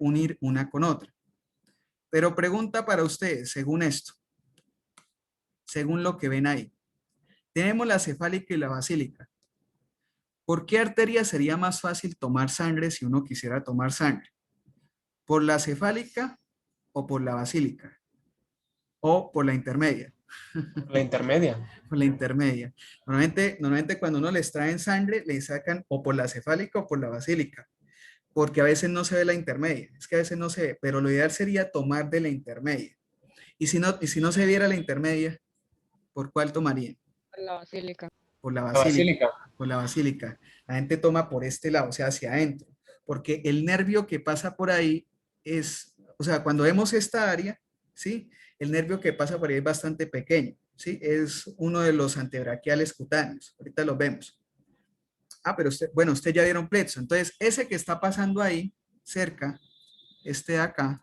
unir una con otra. Pero pregunta para ustedes, según esto, según lo que ven ahí. Tenemos la cefálica y la basílica. ¿Por qué arteria sería más fácil tomar sangre si uno quisiera tomar sangre? ¿Por la cefálica o por la basílica? ¿O por la intermedia? La intermedia. Por la intermedia. Normalmente cuando uno les traen sangre, le sacan o por la cefálica o por la basílica, porque a veces no se ve la intermedia. Es que a veces no se ve, pero lo ideal sería tomar de la intermedia. Y si no se viera la intermedia, ¿por cuál tomarían? La basílica. Por la La basílica. basílica. Por la basílica. La gente toma por este lado, o sea, hacia adentro, porque el nervio que pasa por ahí es, o sea, cuando vemos esta área, ¿sí? El nervio que pasa por ahí es bastante pequeño, ¿sí? Es uno de los antebraquiales cutáneos. Ahorita lo vemos. Ah, pero bueno, usted ya vieron plexo. Entonces, ese que está pasando ahí, cerca, este de acá,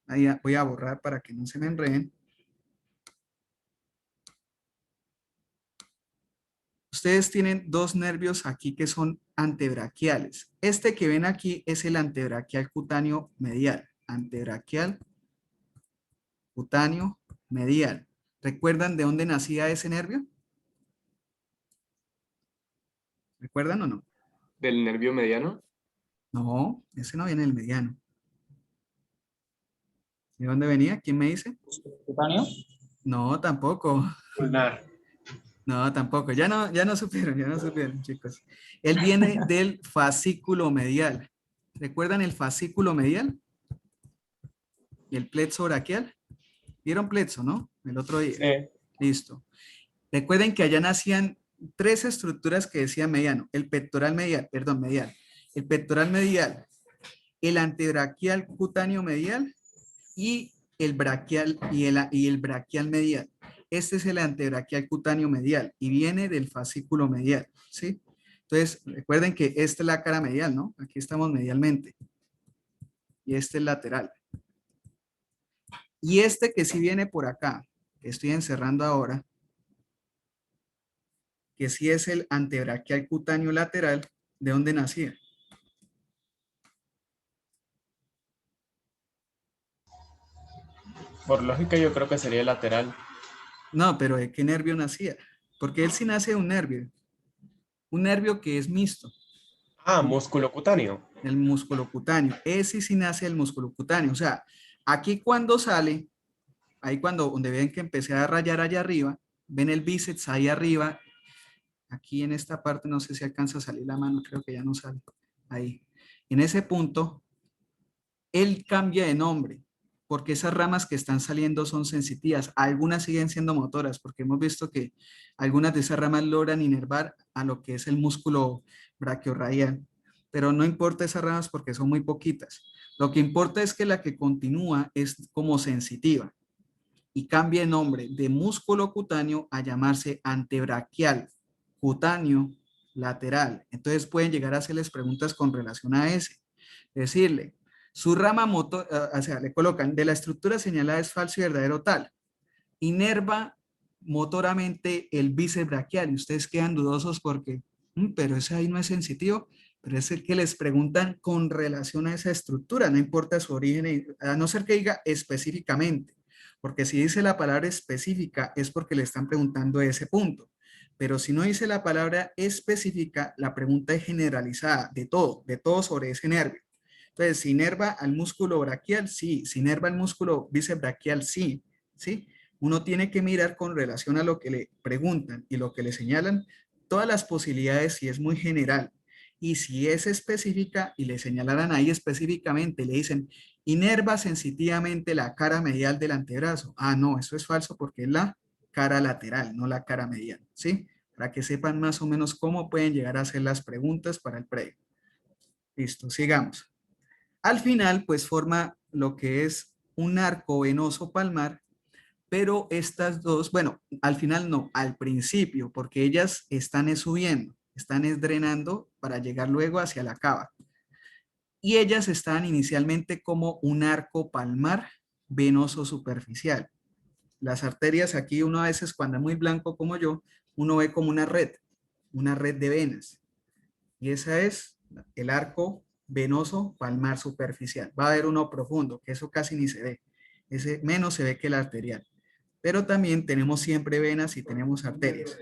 ahí voy a borrar para que no se me enreden. Ustedes tienen dos nervios aquí que son antebraquiales. Este que ven aquí es el antebraquial cutáneo medial. Antebraquial cutáneo medial. ¿Recuerdan de dónde nacía ese nervio? ¿Recuerdan o no? Del nervio mediano. No, ese no viene del mediano. ¿De dónde venía? ¿Quién me dice? Cutáneo. No, tampoco. Ulnar. No, tampoco. Ya no supieron, chicos. Él viene del fascículo medial. ¿Recuerdan el fascículo medial? ¿Y el plexo braquial? ¿Vieron plexo, no? El otro día. Sí. Listo. Recuerden que allá nacían tres estructuras que decía mediano. El pectoral medial, perdón, medial. El pectoral medial, el antebraquial cutáneo medial y el braquial y el braquial medial. Este es el antebraquial cutáneo medial y viene del fascículo medial, ¿sí? Entonces, recuerden que esta es la cara medial, ¿no? Aquí estamos medialmente. Y este es lateral. Y este que sí viene por acá, que estoy encerrando ahora, que sí es el antebraquial cutáneo lateral, ¿de dónde nacía? Por lógica yo creo que sería el lateral. No, pero ¿de qué nervio nacía? Porque él sí nace de un nervio que es mixto, Ah, músculo cutáneo. el músculo cutáneo. Ese sí nace del músculo cutáneo. O sea, aquí cuando sale, ahí donde ven que empecé a rayar allá arriba, ven el bíceps ahí arriba, aquí en esta parte, no sé si alcanza a salir la mano, creo que ya no sale, ahí. En ese punto, él cambia de nombre, porque esas ramas que están saliendo son sensitivas. Algunas siguen siendo motoras, porque hemos visto que algunas de esas ramas logran inervar a lo que es el músculo brachiorradial. Pero no importa esas ramas porque son muy poquitas. Lo que importa es que la que continúa es como sensitiva y cambia de nombre de músculo cutáneo a llamarse antebraquial cutáneo lateral. Entonces pueden llegar a hacerles preguntas con relación a ese. Decirle, su rama motor, o sea, le colocan, de la estructura señalada es falso y verdadero tal. Inerva motoramente el bíceps braquial y ustedes quedan dudosos porque, pero ese ahí no es sensitivo, pero es el que les preguntan con relación a esa estructura, no importa su origen, a no ser que diga específicamente, porque si dice la palabra específica es porque le están preguntando ese punto. Pero si no dice la palabra específica, la pregunta es generalizada, de todo sobre ese nervio. Entonces, si inerva al músculo braquial, sí. Si inerva al músculo bíceps braquial, sí. ¿Sí? Uno tiene que mirar con relación a lo que le preguntan y lo que le señalan, todas las posibilidades si es muy general. Y si es específica y le señalaran ahí específicamente, le dicen, inerva sensitivamente la cara medial del antebrazo. Ah, no, eso es falso porque es la cara lateral, no la cara medial, ¿sí? Para que sepan más o menos cómo pueden llegar a hacer las preguntas para el previo. Listo, sigamos. Al final, pues forma lo que es un arco venoso palmar, pero estas dos, bueno, al final no, al principio, porque ellas están subiendo, están drenando para llegar luego hacia la cava. Y ellas están inicialmente como un arco palmar venoso superficial. Las arterias aquí uno a veces cuando es muy blanco como yo, uno ve como una red de venas. Y esa es el arco venoso palmar superficial. Va a haber uno profundo, que eso casi ni se ve. Ese menos se ve que el arterial. Pero también tenemos siempre venas y tenemos arterias.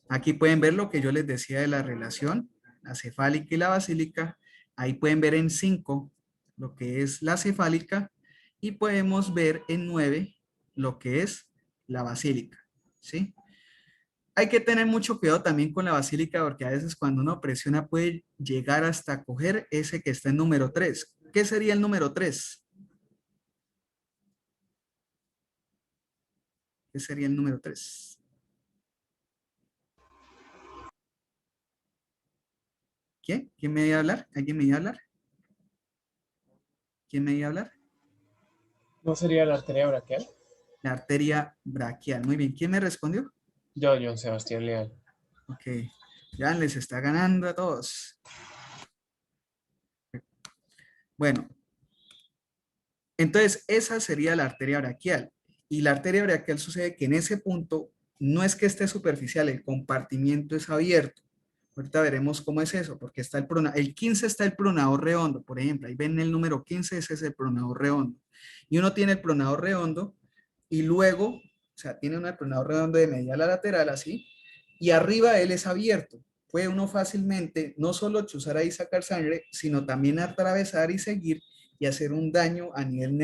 Aquí pueden ver lo que yo les decía de la relación, la cefálica y la basílica. Ahí pueden ver en 5 lo que es la cefálica y podemos ver en 9 lo que es la basílica, ¿sí? Hay que tener mucho cuidado también con la basílica porque a veces cuando uno presiona puede llegar hasta coger ese que está en número 3. ¿Qué sería el número 3? ¿Qué sería el número 3? ¿Quién? ¿Quién me iba a hablar? ¿Alguien me iba a hablar? ¿Quién me iba a hablar? ¿No sería la arteria braquial? La arteria braquial. Muy bien. ¿Quién me respondió? Yo, John Sebastián Leal. Ok. Ya les está ganando a todos. Bueno, entonces esa sería la arteria braquial. Y la arteria braquial sucede que en ese punto no es que esté superficial, el compartimiento es abierto. Ahorita veremos cómo es eso, porque está el 15 está el pronador redondo, por ejemplo. Ahí ven el número 15, ese es el pronador redondo. Y uno tiene el pronador redondo y luego, o sea, tiene un pronador redondo de medial a lateral así, y arriba él es abierto. Puede uno fácilmente no solo chuzar ahí y sacar sangre, sino también atravesar y seguir y hacer un daño a nivel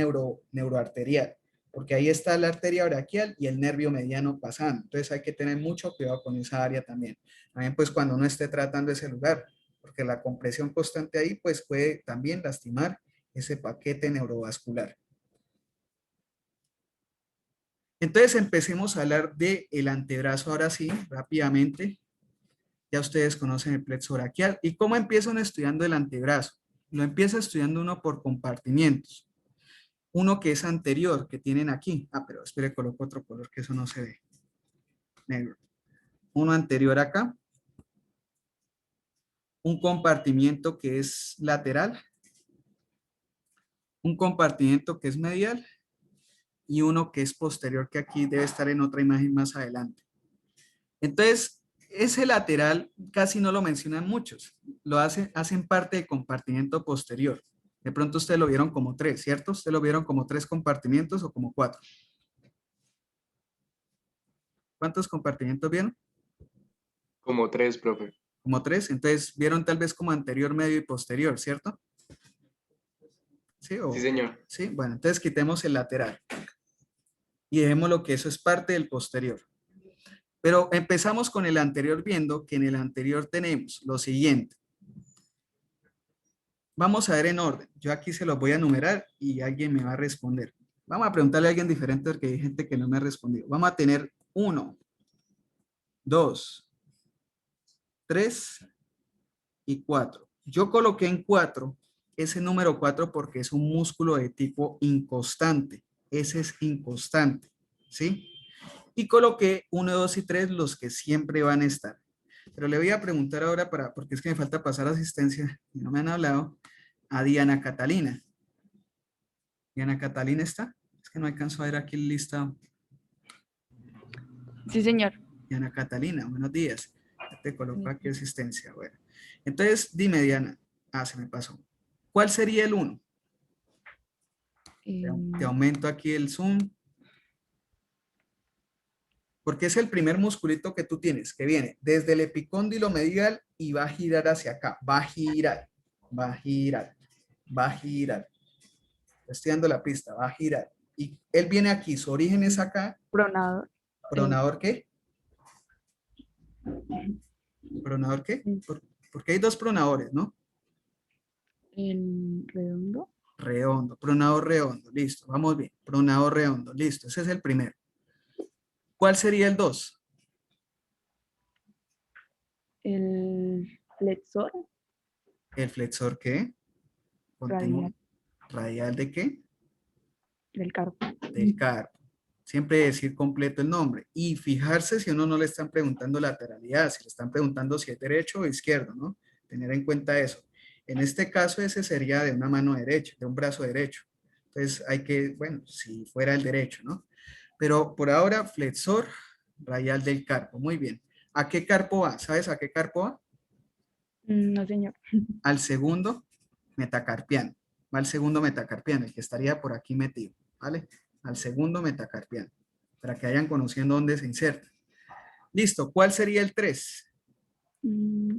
neuroarterial, porque ahí está la arteria braquial y el nervio mediano pasando. Entonces hay que tener mucho cuidado con esa área también. También pues cuando uno esté tratando ese lugar, porque la compresión constante ahí pues puede también lastimar ese paquete neurovascular. Entonces empecemos a hablar del antebrazo ahora sí, rápidamente. Ya ustedes conocen el plexo braquial. ¿Y cómo empiezan estudiando el antebrazo? Lo empieza estudiando uno por compartimientos. Uno que es anterior, que tienen aquí. Ah, pero espere, coloco otro color que eso no se ve. Negro. Uno anterior acá. Un compartimiento que es lateral. Un compartimiento que es medial. Y uno que es posterior, que aquí debe estar en otra imagen más adelante. Entonces, ese lateral casi no lo mencionan muchos. Hacen parte del compartimento posterior. De pronto ustedes lo vieron como 3, ¿cierto? Ustedes lo vieron como 3 compartimientos o como 4. ¿Cuántos compartimientos vieron? Como 3, profe. Como 3. Entonces, vieron tal vez como anterior, medio y posterior, ¿cierto? ¿Sí? Sí, señor. ¿Sí? Bueno, entonces quitemos el lateral. Y dejémoslo que eso es parte del posterior. Pero empezamos con el anterior viendo que en el anterior tenemos lo siguiente. Vamos a ver en orden. Yo aquí se los voy a enumerar y alguien me va a responder. Vamos a preguntarle a alguien diferente porque hay gente que no me ha respondido. Vamos a tener 1, 2, 3 y 4. Yo coloqué en 4 ese número 4 porque es un músculo de tipo inconstante. Ese es inconstante, ¿sí? Y coloqué 1, 2 y 3 los que siempre van a estar. Pero le voy a preguntar ahora, porque es que me falta pasar asistencia y no me han hablado, a Diana Catalina. ¿Diana Catalina está? Es que no alcanzo a ver aquí el listado. Sí, señor. Diana Catalina, buenos días. Ya te coloco aquí asistencia. Bueno. Entonces, dime, Diana. Ah, se me pasó. ¿Cuál sería el 1? Te aumento aquí el zoom. Porque es el primer musculito que tú tienes, que viene desde el epicóndilo medial y va a girar hacia acá. Va a girar, va a girar, va a girar. Estoy dando la pista, va a girar. Y él viene aquí, su origen es acá. Pronador. ¿Pronador qué? ¿Pronador qué? Porque hay 2 pronadores, ¿no? El redondo. Redondo, pronador redondo, listo, vamos bien. Pronador redondo, listo, ese es el primero. ¿Cuál sería el 2? El flexor. ¿El flexor qué? Continúa. Radial. ¿Radial de qué? Del carpo. Del carpo. Siempre decir completo el nombre. Y fijarse si a uno no le están preguntando lateralidad, si le están preguntando si es derecho o izquierdo, ¿no? Tener en cuenta eso. En este caso, ese sería de una mano derecha, de un brazo derecho. Entonces, hay que, bueno, si fuera el derecho, ¿no? Pero por ahora, flexor radial del carpo. Muy bien. ¿A qué carpo va? ¿Sabes a qué carpo va? No, señor. Al segundo metacarpiano. Va al segundo metacarpiano, el que estaría por aquí metido, ¿vale? Al segundo metacarpiano, para que vayan conociendo dónde se inserta. Listo, ¿cuál sería el 3? Mm,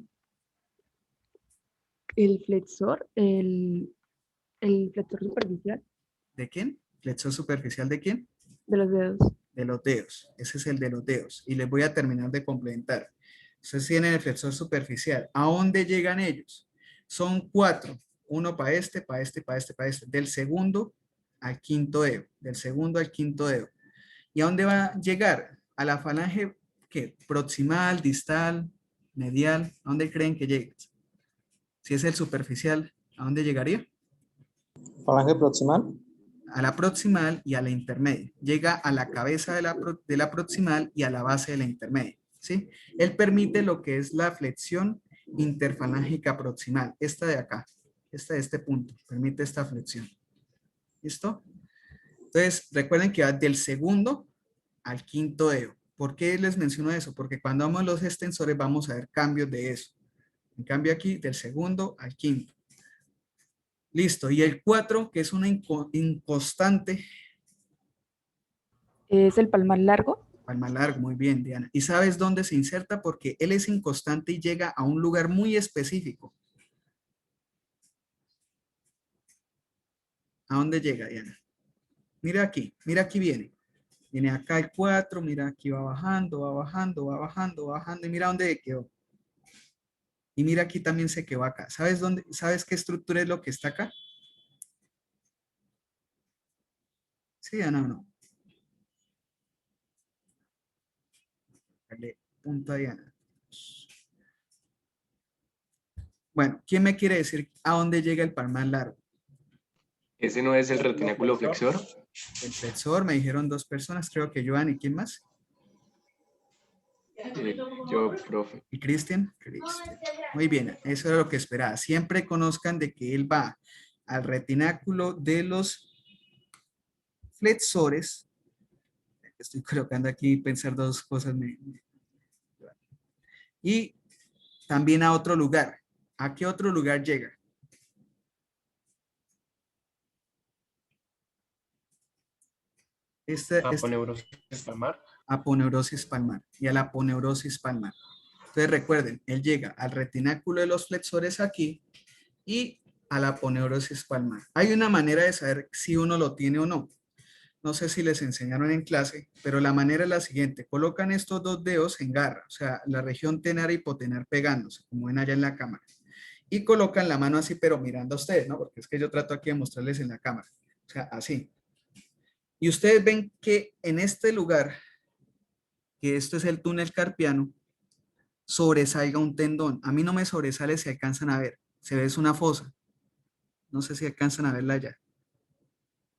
El flexor, el flexor superficial ¿De quién? ¿Flexor superficial de quién? de los dedos. De los dedos. Ese es el de los dedos. Y les voy a terminar de complementar. Ustedes tienen el flexor superficial. ¿A dónde llegan ellos? Son 4. Uno para este, para este, para este, para este. Del segundo al quinto dedo. Del segundo al quinto dedo. ¿Y a dónde va a llegar? A la falange, ¿qué? Proximal, distal, medial. ¿A dónde creen que llega? Si es el superficial, ¿a dónde llegaría? Falange proximal. A la proximal y a la intermedia. Llega a la cabeza de la proximal y a la base de la intermedia. ¿Sí? Él permite lo que es la flexión interfalángica proximal. Esta de acá, esta de este punto, permite esta flexión. ¿Listo? Entonces, recuerden que va del segundo al quinto dedo. ¿Por qué les menciono eso? Porque cuando vamos a los extensores vamos a ver cambios de eso. En cambio aquí, del segundo al quinto. Listo. Y el 4, que es una inconstante. Es el palmar largo. Palma largo, muy bien, Diana. ¿Y sabes dónde se inserta? Porque él es inconstante y llega a un lugar muy específico. ¿A dónde llega, Diana? Mira aquí viene. Viene acá el 4, mira aquí va bajando, va bajando, va bajando, va bajando y mira dónde quedó. Y mira aquí también se quedó acá. ¿Sabes dónde? ¿Sabes qué estructura es lo que está acá? Sí, Diana, o no. Dale punto a Diana. Bueno, ¿quién me quiere decir a dónde llega el palmar largo? ¿Ese no es el retináculo flexor? El flexor, me dijeron 2 personas, creo que Joan y quién más. Yo, profe. ¿Y Cristian? Muy bien, eso era lo que esperaba. Siempre conozcan de que él va al retináculo de los flexores. Estoy colocando aquí pensar 2 cosas. Y también a otro lugar. ¿A qué otro lugar llega? Este, Aponeurosis palmar. aponeurosis palmar y a la aponeurosis palmar. Entonces recuerden, él llega al retináculo de los flexores aquí y a la aponeurosis palmar. Hay una manera de saber si uno lo tiene o no. No sé si les enseñaron en clase, pero la manera es la siguiente. Colocan estos 2 dedos en garra, o sea, la región tenar y hipotenar pegándose, como ven allá en la cámara. Y colocan la mano así, pero mirando a ustedes, ¿no? Porque es que yo trato aquí de mostrarles en la cámara. O sea, así. Y ustedes ven que en este lugar, que esto es el túnel carpiano, sobresalga un tendón. A mí no me sobresale si alcanzan a ver. Se ve es una fosa. No sé si alcanzan a verla ya.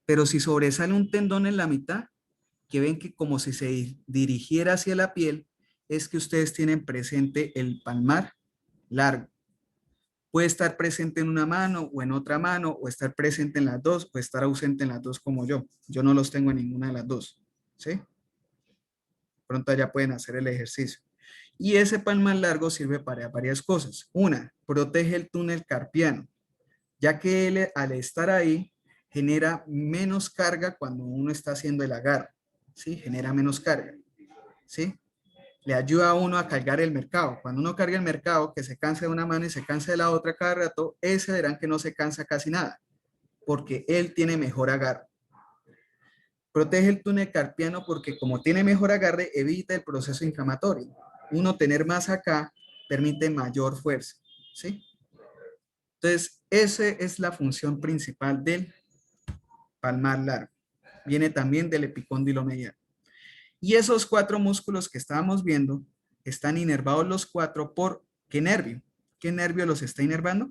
Pero si sobresale un tendón en la mitad, que ven que como si se dirigiera hacia la piel, es que ustedes tienen presente el palmar largo. Puede estar presente en una mano o en otra mano, o estar presente en las dos, o estar ausente en las dos como yo. Yo no los tengo en ninguna de las dos. ¿Sí? Pronto ya pueden hacer el ejercicio. Y ese palmar largo sirve para varias cosas. Una, protege el túnel carpiano, ya que él, al estar ahí, genera menos carga cuando uno está haciendo el agarre. ¿Sí? Genera menos carga. ¿Sí? Le ayuda a uno a cargar el mercado. Cuando uno carga el mercado, que se cansa de una mano y se cansa de la otra cada rato, ese verán que no se cansa casi nada, porque él tiene mejor agarre. Protege el túnel carpiano porque como tiene mejor agarre, evita el proceso inflamatorio. Uno tener más acá permite mayor fuerza, ¿sí? Entonces, esa es la función principal del palmar largo. Viene también del epicóndilo medial. Y esos 4 músculos que estábamos viendo están inervados los 4 por ¿qué nervio? ¿Qué nervio los está inervando?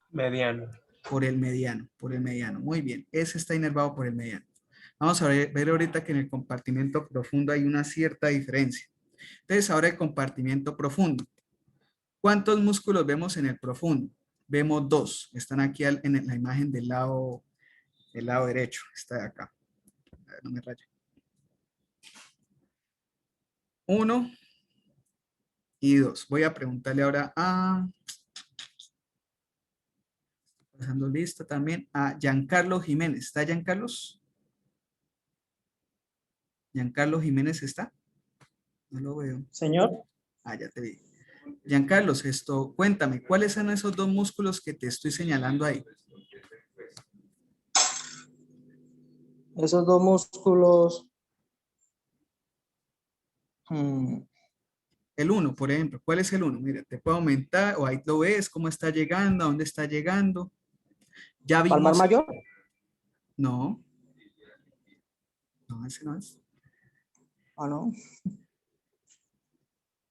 Mediano. Por el mediano, por el mediano. Muy bien, ese está inervado por el mediano. Vamos a ver ahorita que en el compartimento profundo hay una cierta diferencia. Entonces, ahora el compartimento profundo. ¿Cuántos músculos vemos en el profundo? Vemos 2. Están aquí en la imagen del lado derecho. Está de acá. A ver, no me raye. 1 y 2. Voy a preguntarle ahora a, pasando lista también, a Giancarlo Jiménez. ¿Está Giancarlos? ¿Giancarlo Jiménez está? No lo veo. Señor, Ah, ya te vi. Giancarlos, cuéntame, ¿cuáles son esos dos músculos que te estoy señalando ahí? esos dos músculos. mm, El 1, por ejemplo. ¿Cuál es el 1? Mira, te puedo aumentar, o ahí lo ves, cómo está llegando, a dónde está llegando. Ya palmar vimos, mayor. no, no, ese no es. Ah, no.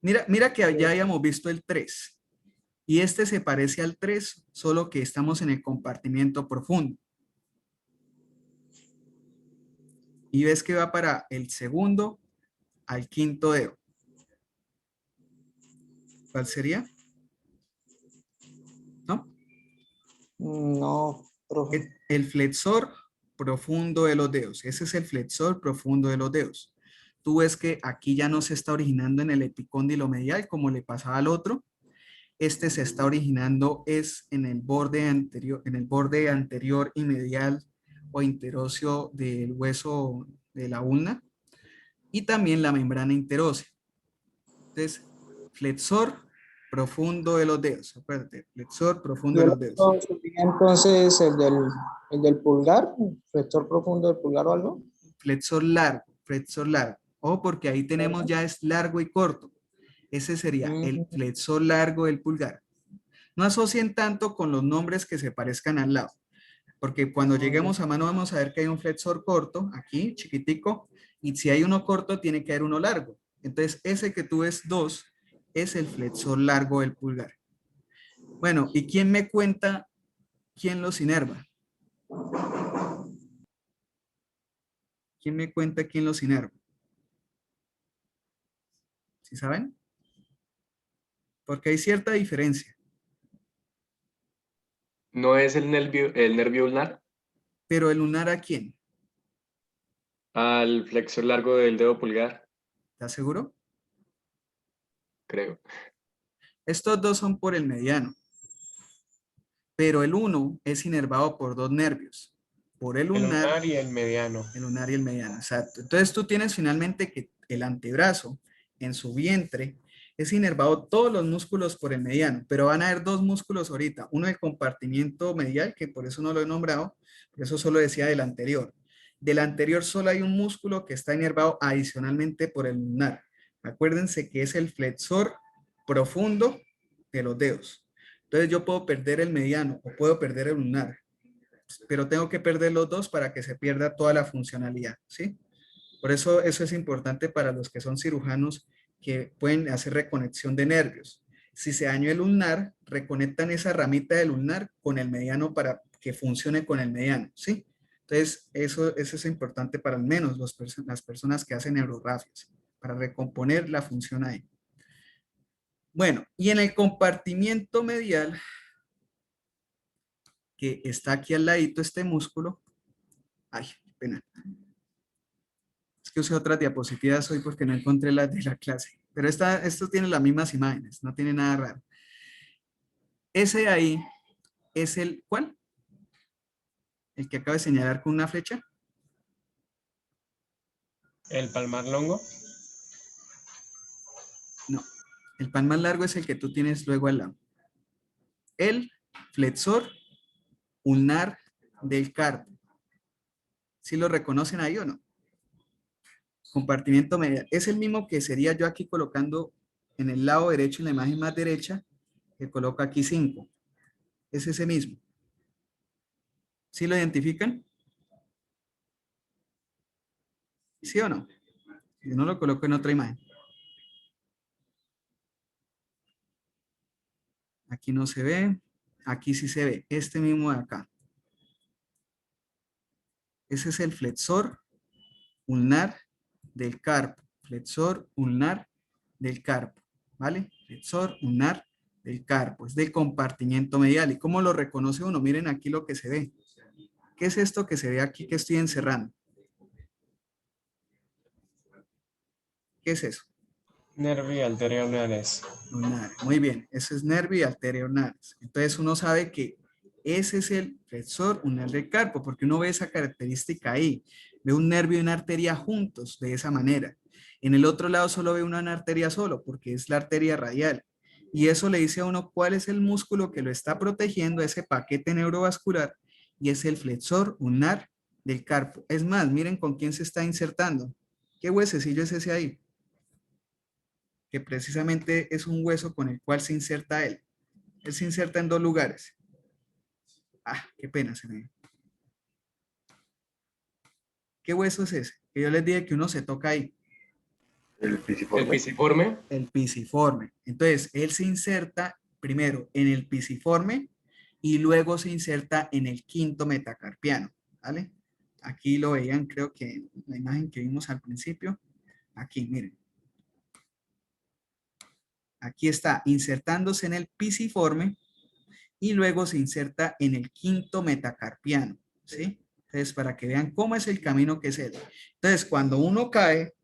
Mira que ya habíamos visto el 3. Y este se parece al 3, solo que estamos en el compartimiento profundo. Y ves que va para el segundo al quinto dedo. ¿Cuál sería? ¿No? No, profe. El flexor profundo de los dedos. Ese es el flexor profundo de los dedos. Tú ves que aquí ya no se está originando en el epicóndilo medial como le pasaba al otro. Este se está originando es en el borde anterior y medial o interóseo del hueso de la ulna y también la membrana interósea. Entonces, flexor profundo de los dedos. Acuérdate, flexor Y profundo de el los dedos. otro sería entonces el del pulgar, flexor profundo del pulgar o algo. Flexor largo, flexor largo. O porque ahí tenemos ya es largo y corto. Ese sería el Mm, flexor largo del pulgar. No asocien tanto con los nombres que se parezcan al lado, porque cuando lleguemos a mano vamos a ver que hay un flexor corto, aquí, chiquitico, y si hay uno corto, tiene que haber uno largo. Entonces, ese que tú ves 2 es el flexor largo del pulgar. Bueno, ¿y quién me cuenta quién los inerva? ¿Quién me cuenta quién los inerva? ¿Sí saben? Porque hay cierta diferencia. ¿No es el nervio ulnar? Pero el lunar ¿a quién? Al flexor largo del dedo pulgar, ¿Estás seguro? creo. Estos dos son por el mediano, pero el 1 es inervado por dos nervios, por el El lunar, ulnar y el mediano. el lunar y el mediano, exacto. Entonces tú tienes finalmente que el antebrazo en su vientre es inervado todos los músculos por el mediano, pero van a haber dos músculos ahorita, uno del compartimiento medial, que por eso no lo he nombrado, por eso solo decía del anterior. Del anterior solo hay un músculo que está inervado adicionalmente por el lunar. Acuérdense que es el flexor profundo de los dedos. Entonces yo puedo perder el mediano o puedo perder el lunar, pero tengo que perder los dos para que se pierda toda la funcionalidad, ¿sí? Por eso es importante para los que son cirujanos que pueden hacer reconexión de nervios. Si se dañó el ulnar, reconectan esa ramita del ulnar con el mediano para que funcione con el mediano, ¿sí? Entonces, eso es importante para al menos las personas que hacen neurografias, para recomponer la función ahí. Bueno, y en el compartimiento medial, que está aquí al ladito este músculo, ay, qué pena. Es que usé otras diapositivas hoy porque no encontré las de la clase. Pero esto tiene las mismas imágenes, no tiene nada raro. Ese de ahí es el, ¿cuál? El que acabo de señalar con una flecha. El palmar longo. No, el pan más largo es el que tú tienes luego al lado. El flexor ulnar del carpo. ¿Sí lo reconocen ahí o no? Compartimiento medial. Es el mismo que sería yo aquí colocando en el lado derecho, en la imagen más derecha, que coloco aquí 5. Es ese mismo. ¿Sí lo identifican? ¿Sí o no? Yo no lo coloco en otra imagen. Aquí no se ve. Aquí sí se ve. Este mismo de acá. Ese es el flexor ulnar del carpo. Flexor ulnar del carpo. ¿Vale? Flexor ulnar del carpo. Es del compartimiento medial. ¿Y cómo lo reconoce uno? Miren aquí lo que se ve. ¿Qué es esto que se ve aquí que estoy encerrando? ¿Qué es eso? Nervi anteriores. Lunares. Muy bien, eso es nervio y arteria ulnares. Entonces uno sabe que ese es el flexor ulnar del carpo, porque uno ve esa característica ahí. Ve un nervio y una arteria juntos, de esa manera. En el otro lado solo ve una arteria solo, porque es la arteria radial. Y eso le dice a uno cuál es el músculo que lo está protegiendo, ese paquete neurovascular, y es el flexor ulnar del carpo. Es más, miren con quién se está insertando. ¿Qué huesecillo es ese ahí? Que precisamente es un hueso con el cual se inserta él. Él se inserta en dos lugares. Ah, qué pena se me... ¿Qué hueso es ese? Que yo les dije que uno se toca ahí. El El pisiforme. pisiforme. El pisiforme. Entonces, él se inserta primero en el pisiforme y luego se inserta en el quinto metacarpiano, ¿vale? Aquí lo veían, creo que en la imagen que vimos al principio. Aquí, miren. Aquí está insertándose en el pisiforme y luego se inserta en el quinto metacarpiano, ¿sí? Entonces, para que vean cómo es el camino que es él. Entonces, cuando uno cae,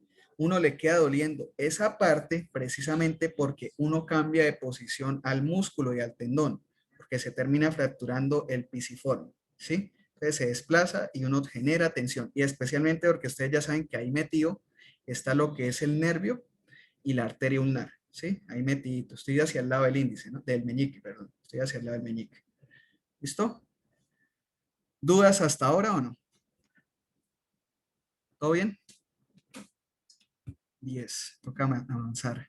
uno le queda doliendo esa parte precisamente porque uno cambia de posición al músculo y al tendón, porque se termina fracturando el pisiforme, ¿sí? Entonces se desplaza y uno genera tensión, y especialmente porque ustedes ya saben que ahí metido está lo que es el nervio y la arteria ulnar, ¿sí? Ahí metidito. Estoy hacia el lado del índice, ¿no? Del meñique, perdón. Estoy hacia el lado del meñique. ¿Listo? ¿Dudas hasta ahora o no? ¿Todo bien? 10. Toca avanzar.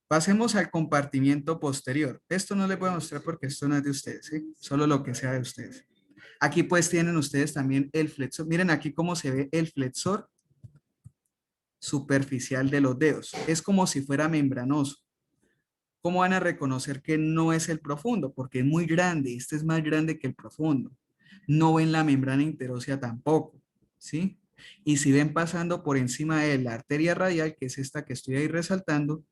Pasemos al compartimiento posterior. Esto no les voy a mostrar porque esto no es de ustedes, ¿sí? Solo lo que sea de ustedes. Aquí pues tienen ustedes también el flexor. Miren aquí cómo se ve el flexor superficial de los dedos. Es como si fuera membranoso. ¿Cómo van a reconocer que no es el profundo? Porque es muy grande. Este es más grande que el profundo. No ven la membrana interósea tampoco, ¿sí? Y si ven pasando por encima de la arteria radial, que es esta que estoy ahí resaltando,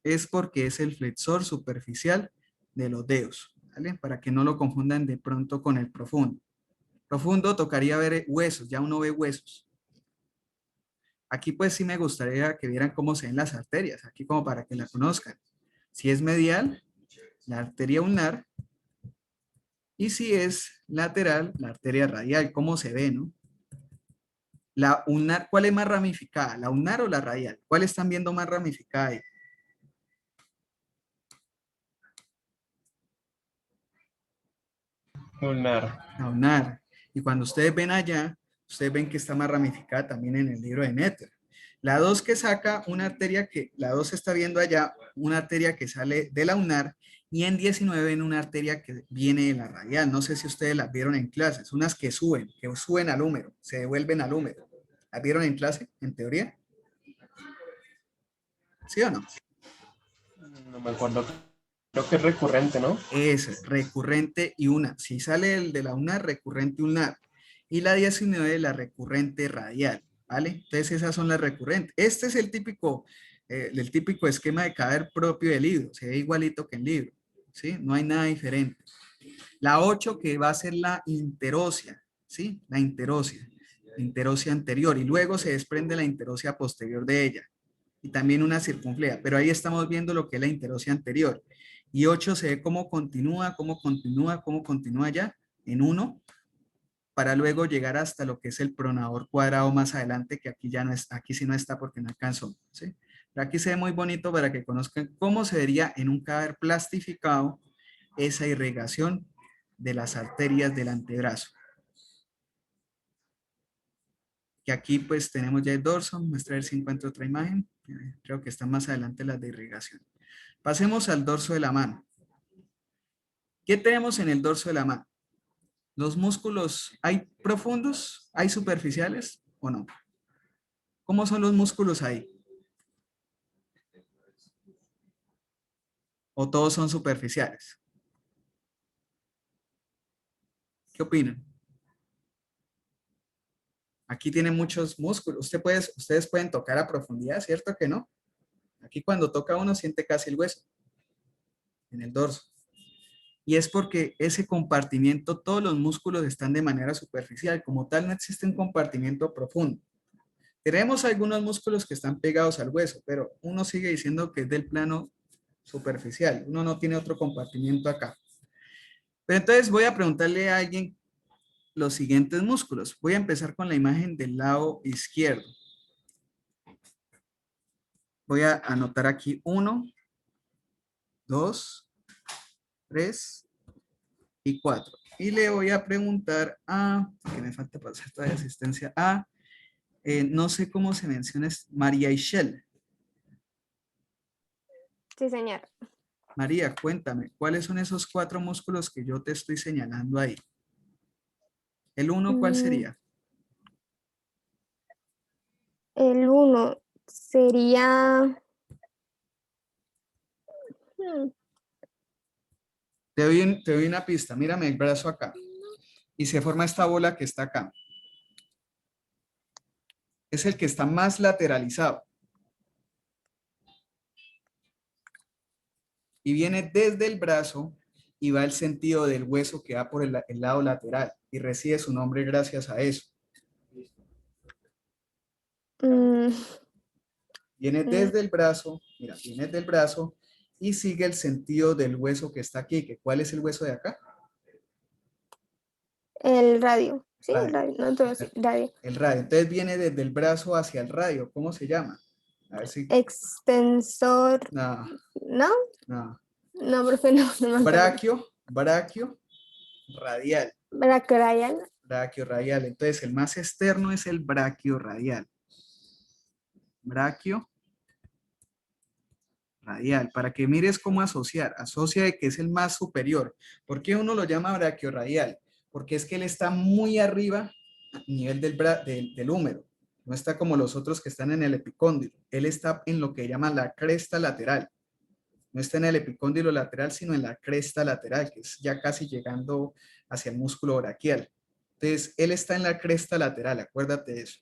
es porque es el flexor superficial de los dedos, ¿vale? Para que no lo confundan de pronto con el profundo. Profundo tocaría ver huesos, ya uno ve huesos. Aquí pues sí me gustaría que vieran cómo se ven las arterias, aquí como para que la conozcan. Si es medial, la arteria ulnar, y si es lateral, la arteria radial, cómo se ve, ¿no? La ulnar, ¿cuál es más ramificada? ¿La ulnar o la radial? ¿Cuál están viendo más ramificada ahí? Ulnar. La ulnar. Y cuando ustedes ven allá, ustedes ven que está más ramificada también en el libro de Netter. La 2 que saca una arteria que, la 2 está viendo allá, una arteria que sale de la ulnar, y en 19 ven una arteria que viene de la radial. No sé si ustedes las vieron en clases, unas que suben al húmero, se devuelven al húmero. ¿Las vieron en clase, en teoría? ¿Sí o no? No me acuerdo. Creo que es recurrente, ¿no? Es recurrente y una. Si sale el de la ulnar, recurrente ulnar. Y la 19, la recurrente radial, ¿vale? Entonces esas son las recurrentes. Este es el típico esquema de cadáver propio del libro. Se ve igualito que el libro, ¿sí? No hay nada diferente. La 8 que va a ser la interósea, ¿sí? La interósea anterior. Y luego se desprende la interósea posterior de ella. Y también una circunfleja. Pero ahí estamos viendo lo que es la interósea anterior. Y 8 se ve cómo continúa ya en 1, para luego llegar hasta lo que es el pronador cuadrado más adelante, que aquí ya no está, aquí sí no está porque no alcanzó, ¿sí? Pero aquí se ve muy bonito para que conozcan cómo se vería en un cadáver plastificado esa irrigación de las arterias del antebrazo. Que aquí pues tenemos ya el dorso, muestra a ver si encuentro otra imagen, creo que están más adelante las de irrigación. Pasemos al dorso de la mano. ¿Qué tenemos en el dorso de la mano? ¿Los músculos hay profundos? ¿Hay superficiales o no? ¿Cómo son los músculos ahí? ¿O todos son superficiales? ¿Qué opinan? Aquí tienen muchos músculos. Ustedes pueden tocar a profundidad, ¿cierto que no? Aquí cuando toca uno siente casi el hueso en el dorso. Y es porque ese compartimiento, todos los músculos están de manera superficial. Como tal, no existe un compartimiento profundo. Tenemos algunos músculos que están pegados al hueso, pero uno sigue diciendo que es del plano superficial. Uno no tiene otro compartimiento acá. Pero entonces voy a preguntarle a alguien los siguientes músculos. Voy a empezar con la imagen del lado izquierdo. Voy a anotar aquí 1, 2, 3 y 4. Y le voy a preguntar a, que me falta pasar esta de asistencia, a, no sé cómo se menciona, es María Ishel. Sí, señor. María, cuéntame, ¿cuáles son esos 4 músculos que yo te estoy señalando ahí? ¿El 1 cuál sería? El 1 sería... Te doy una pista, mírame el brazo acá. Y se forma esta bola que está acá. Es el que está más lateralizado. Y viene desde el brazo y va el sentido del hueso que va por el lado lateral y recibe su nombre gracias a eso. mm, Viene Mm. desde el brazo, mira, viene del brazo y sigue el sentido del hueso que está aquí. Que ¿cuál es el hueso de acá? el radio. Sí, Radio. el radio. No, todo sí, radio. El radio. Entonces viene desde el brazo hacia el radio. ¿Cómo se llama? A ver si... Extensor. No, ¿No? no. No, profe, no me acuerdo. Braquio radial. Brachioradial. Brachiorradial. Entonces el más externo es el brachiorradial. Brachiorradial. Para que mires cómo asociar. Asocia de que es el más superior. ¿Por qué uno lo llama brachiorradial? Porque es que él está muy arriba a nivel del húmero. No está como los otros que están en el epicóndilo. Él está en lo que llama la cresta lateral. No está en el epicóndilo lateral, sino en la cresta lateral, que es ya casi llegando hacia el músculo braquial. Entonces, él está en la cresta lateral, acuérdate de eso.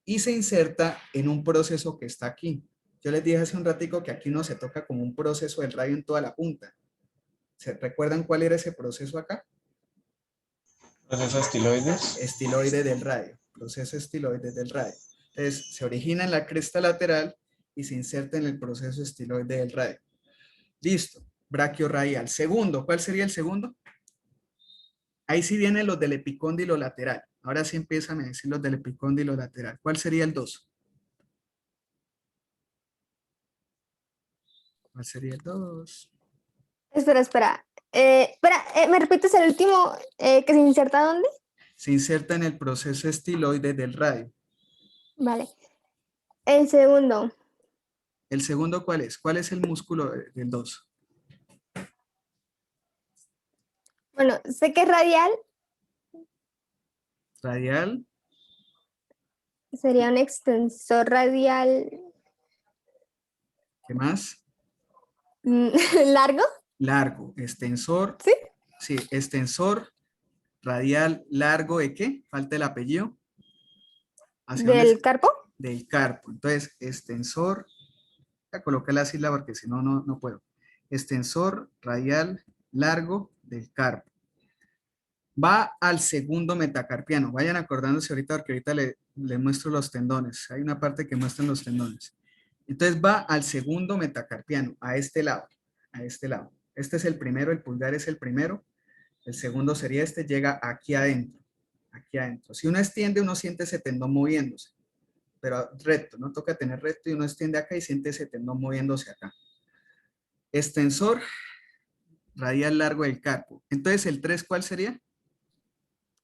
Y se inserta en un proceso que está aquí. Yo les dije hace un ratico que aquí no se toca como un proceso del radio en toda la punta. ¿Se recuerdan cuál era ese proceso acá? ¿Proceso estiloides? Estiloide del radio. Proceso estiloide del radio. Entonces, se origina en la cresta lateral y se inserta en el proceso estiloide del radio. Listo. Brachiorradial. Segundo, ¿cuál sería el segundo? Ahí sí vienen los del epicóndilo lateral. Ahora sí empiezan a decir los del epicóndilo lateral. ¿Cuál sería el 2? ¿Cuál sería el 2? Espera. ¿Me repites el último que se inserta dónde? Se inserta en el proceso estiloide del radio. Vale. El segundo. ¿El segundo cuál es? ¿Cuál es el músculo del 2? Bueno, sé que es radial. Radial. Sería un extensor radial ¿Qué más? largo. Largo. Extensor. ¿Sí? Sí, extensor radial largo ¿de qué? Falta el apellido. ¿Hacia dónde Del es? carpo. Del carpo. Entonces, extensor. Voy a colocar la sílaba porque si no, no puedo. Extensor radial largo del carpo. Va al segundo metacarpiano. Vayan acordándose ahorita porque ahorita le muestro los tendones. Hay una parte que muestran los tendones. Entonces va al segundo metacarpiano, a este lado, a este lado. Este es el primero, el pulgar es el primero. El segundo sería este, llega aquí adentro. Aquí adentro. Si uno extiende, uno siente ese tendón moviéndose. Pero recto, no toca tener recto y uno extiende acá y siente ese tendón moviéndose acá. Extensor radial largo del carpo. Entonces, ¿el 3 cuál sería?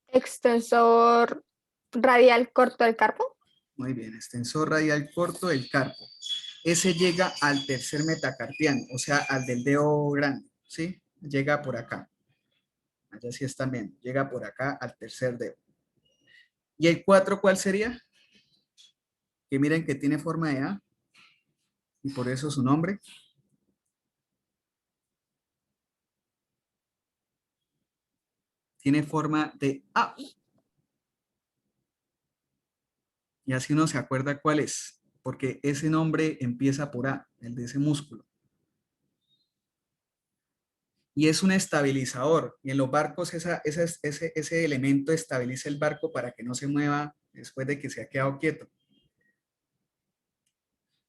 Extensor radial corto del carpo. Muy bien, extensor radial corto del carpo. Ese llega al tercer metacarpiano, o sea, al del dedo grande, ¿sí? Llega por acá. Allá sí están bien. Llega por acá al tercer dedo. ¿Y el 4 cuál sería? Que miren que tiene forma de A. Y por eso su nombre. Tiene forma de A. Y así uno se acuerda cuál es. Porque ese nombre empieza por A, el de ese músculo. Y es un estabilizador. Y en los barcos ese elemento estabiliza el barco para que no se mueva después de que se ha quedado quieto.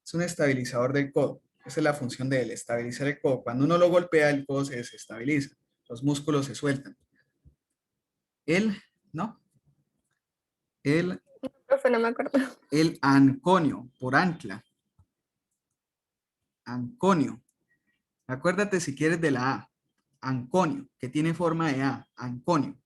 Es un estabilizador del codo. Esa es la función de él, estabilizar el codo. Cuando uno lo golpea, el codo se desestabiliza. Los músculos se sueltan. El, ¿no? El, Profe, no me acuerdo. el anconio, por ancla. Anconio. Acuérdate si quieres de la A. Anconio, que tiene forma de A. Anconio.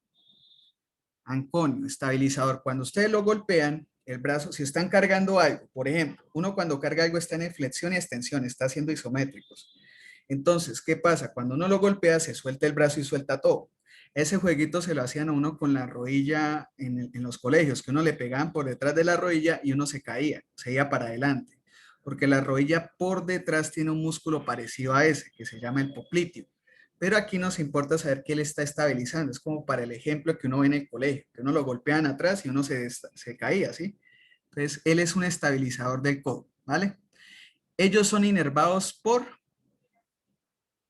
Anconio, estabilizador. Cuando ustedes lo golpean, el brazo, si están cargando algo, por ejemplo, uno cuando carga algo está en flexión y extensión, está haciendo isométricos. Entonces, ¿qué pasa? Cuando uno lo golpea, se suelta el brazo y suelta todo. Ese jueguito se lo hacían a uno con la rodilla en los colegios, que uno le pegaban por detrás de la rodilla y uno se caía, se iba para adelante. Porque la rodilla por detrás tiene un músculo parecido a ese, que se llama el popliteo. Pero aquí nos importa saber que él está estabilizando. Es como para el ejemplo que uno ve en el colegio, que uno lo golpean atrás y uno se caía, ¿sí? Entonces, él es un estabilizador del codo, ¿vale? Ellos son inervados por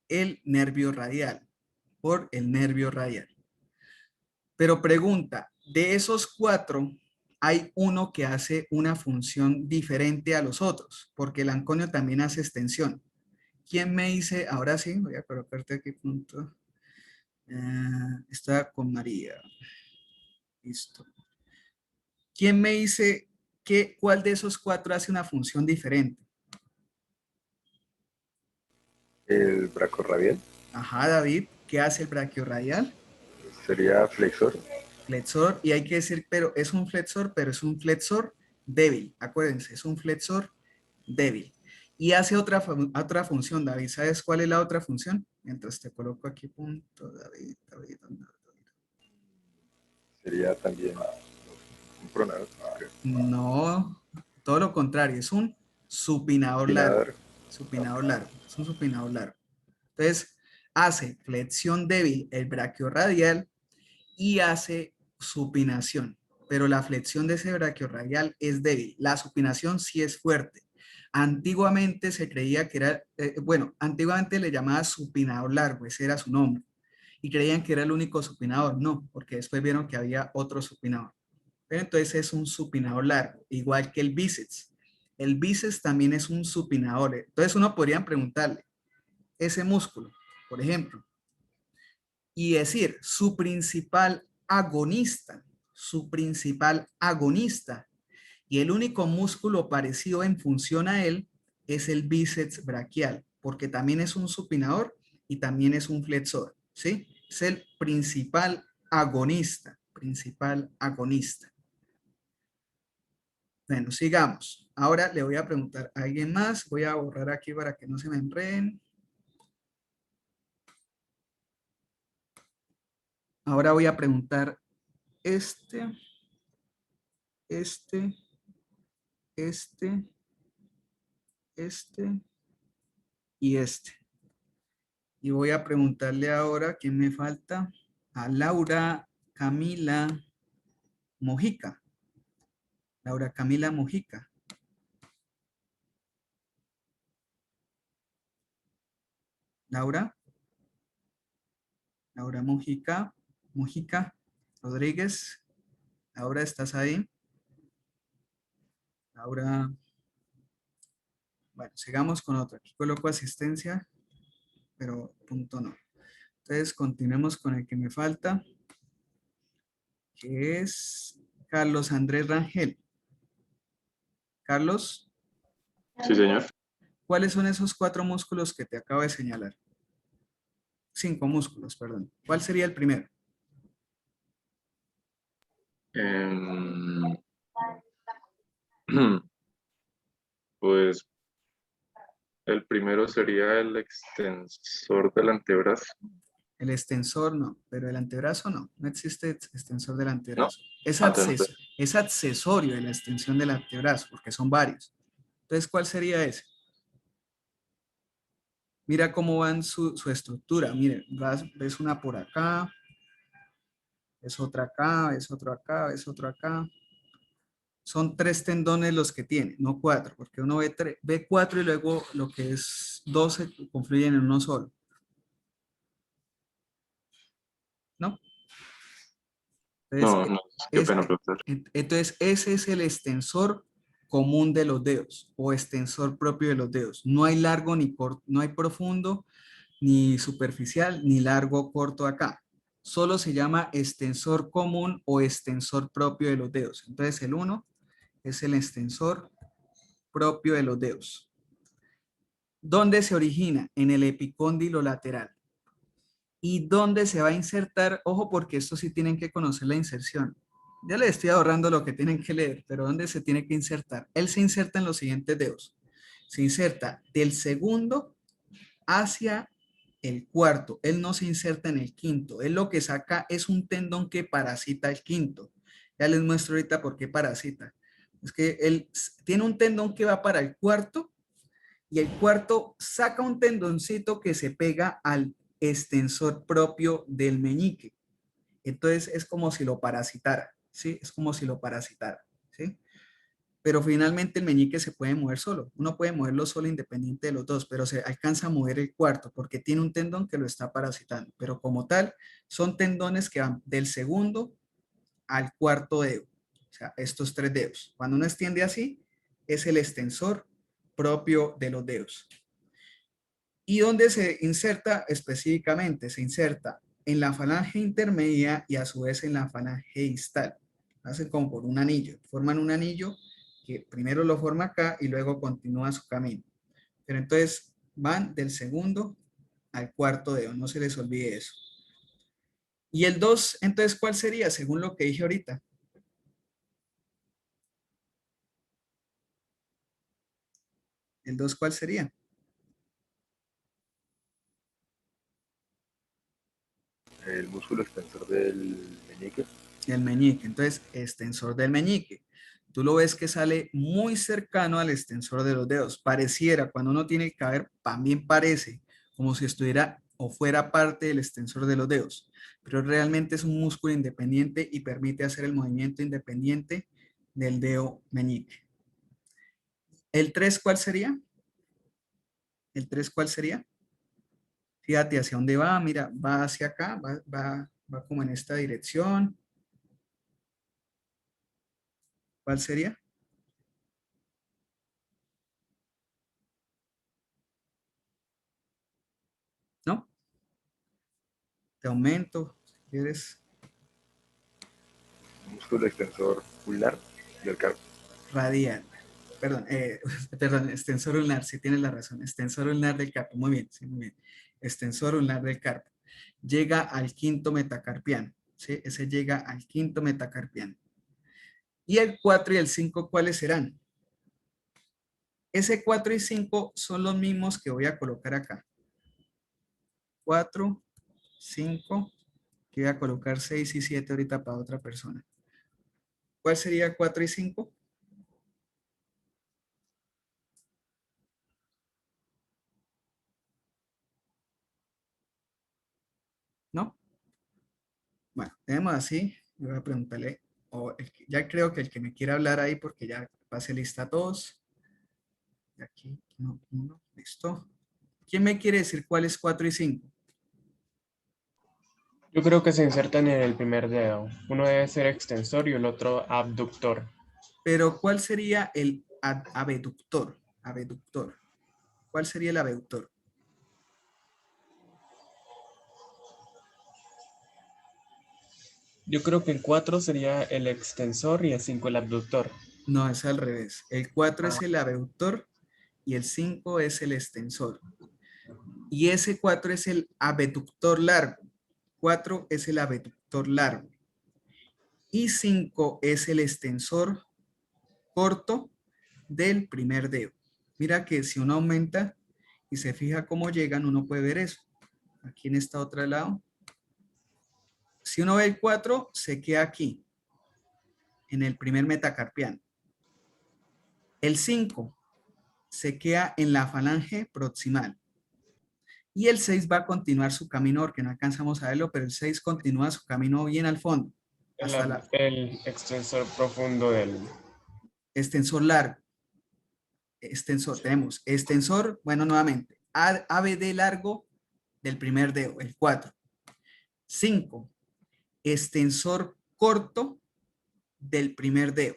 el nervio radial, por el nervio radial. Pero pregunta, de esos 4, hay uno que hace una función diferente a los otros, porque el anconio también hace extensión. ¿Quién me dice? Ahora sí, voy a colocarte aquí punto. Está con María. Listo. ¿Quién me dice cuál de esos 4 hace una función diferente? El bracorradial Ajá, David. ¿Qué hace el braquiorradial? sería flexor. Flexor, y hay que decir, pero es un flexor débil. Acuérdense, es un flexor débil. Y hace otra función, David. ¿Sabes cuál es la otra función? Mientras te coloco aquí punto, David. Sería también un pronador. Creo. No, todo lo contrario, es un supinador largo. Supinador. Supinador largo, es un supinador largo. Entonces, hace flexión débil el braquiorradial y hace supinación. Pero la flexión de ese braquiorradial es débil. La supinación sí es fuerte. Antiguamente se creía que era, antiguamente le llamaba supinador largo, ese era su nombre. Y creían que era el único supinador. No, porque después vieron que había otro supinador. Pero entonces es un supinador largo, igual que el bíceps. El bíceps también es un supinador. Entonces uno podría preguntarle, ese músculo, por ejemplo, y decir su principal agonista, y el único músculo parecido en función a él es el bíceps braquial, porque también es un supinador y también es un flexor, ¿sí? Es el principal agonista, principal agonista. Bueno, sigamos. Ahora le voy a preguntar a alguien más. Voy a borrar aquí para que no se me enreden. Ahora voy a preguntar este y este. Y voy a preguntarle ahora, ¿quién me falta? A Laura Camila Mojica. Laura Camila Mojica. Laura. Laura Mojica. Mojica Rodríguez. Laura, ¿estás ahí? Laura. Bueno, sigamos con otro. Aquí coloco asistencia, pero punto no. Entonces, continuemos con el que me falta, que es Carlos Andrés Rangel. Carlos, Sí, señor. ¿cuáles son esos 4 músculos que te acabo de señalar? 5 músculos, perdón. ¿Cuál sería el primero? Em, pues el primero sería el extensor del antebrazo. El extensor no, pero el antebrazo no. No existe extensor del ¿No? antebrazo. Entonces, Es accesorio de la extensión del antebrazo, porque son varios. Entonces, ¿cuál sería ese? Mira cómo van su estructura. Mire, ves una por acá, ves otra acá, ves otro acá, ves otro acá. Son 3 tendones los que tiene, no 4, porque uno ve 4 y luego lo que es 12 confluyen en uno solo. ¿No? Entonces, no, qué pena, profesor. entonces ese es el extensor común de los dedos o extensor propio de los dedos. No hay largo ni corto, no hay profundo, ni superficial, ni largo o corto acá. Solo se llama extensor común o extensor propio de los dedos. Entonces el 1 es el extensor propio de los dedos. ¿Dónde se origina? En el epicóndilo lateral. ¿Y dónde se va a insertar? Ojo, porque esto sí tienen que conocer la inserción. Ya les estoy ahorrando lo que tienen que leer, pero ¿dónde se tiene que insertar? Él se inserta en los siguientes dedos. Se inserta del segundo hacia el cuarto. Él no se inserta en el quinto. Él lo que saca es un tendón que parasita el quinto. Ya les muestro ahorita por qué parasita. Es que él tiene un tendón que va para el cuarto y el cuarto saca un tendoncito que se pega al extensor propio del meñique. Entonces es como si lo parasitara, ¿sí? Es como si lo parasitara, ¿sí? Pero finalmente el meñique se puede mover solo. Uno puede moverlo solo independiente de los dos, pero se alcanza a mover el cuarto porque tiene un tendón que lo está parasitando. Pero como tal, son tendones que van del segundo al cuarto dedo. O sea, estos 3 dedos. Cuando uno extiende así, es el extensor propio de los dedos. ¿Y dónde se inserta específicamente? Se inserta en la falange intermedia y a su vez en la falange distal. Hacen como por un anillo. Forman un anillo que primero lo forma acá y luego continúa su camino. Pero entonces van del segundo al cuarto dedo. No se les olvide eso. Y el 2, entonces, ¿cuál sería? Según lo que dije ahorita. ¿El 2 cuál sería? El músculo extensor del meñique. El meñique. Entonces, extensor del meñique. Tú lo ves que sale muy cercano al extensor de los dedos. Pareciera, cuando uno tiene el caber, también parece como si estuviera o fuera parte del extensor de los dedos. Pero realmente es un músculo independiente y permite hacer el movimiento independiente del dedo meñique. ¿El 3 cuál sería? ¿El 3 cuál sería? Fíjate hacia dónde va, mira, va hacia acá, va como en esta dirección. ¿Cuál sería? ¿No? Te aumento, si quieres, Músculo extensor pulgar del carpo. radial. Perdón, perdón, extensor ulnar, si tienes la razón. Extensor ulnar del carpo, muy bien, sí, muy bien. Extensor ulnar del carpo. Llega al quinto metacarpiano, ¿sí? Ese llega al quinto metacarpiano. ¿Y el 4 y el 5 cuáles serán? Ese 4 y 5 son los mismos que voy a colocar acá. 4, 5, que voy a colocar 6 y 7 ahorita para otra persona. ¿Cuál sería 4 y 5? ¿No? Bueno, tenemos así. Yo voy a preguntarle, ya creo que el que me quiera hablar ahí, porque ya pasé lista a todos. De aquí, no, uno, listo. ¿Quién me quiere decir cuál es 4 y 5? Yo creo que se insertan en el primer dedo. Uno debe ser extensor y el otro abductor. Pero ¿cuál sería el abductor? Abductor. ¿Cuál sería el abductor? Yo creo que el 4 sería el extensor y el 5 el abductor. No, es al revés. El 4 es Ah. el abductor y el 5 es el extensor. Y ese 4 es el abductor largo. 4 es el abductor largo. Y 5 es el extensor corto del primer dedo. Mira que si uno aumenta y se fija cómo llegan, uno puede ver eso. Aquí en esta otra lado. Si uno ve el 4, se queda aquí, en el primer metacarpiano. El 5 se queda en la falange proximal. Y el 6 va a continuar su camino, porque no alcanzamos a verlo, pero el 6 continúa su camino bien al fondo. El extensor profundo del... Extensor largo. Extensor, tenemos extensor, bueno, nuevamente, ABD largo del primer dedo, el 4. 5, extensor corto del primer dedo.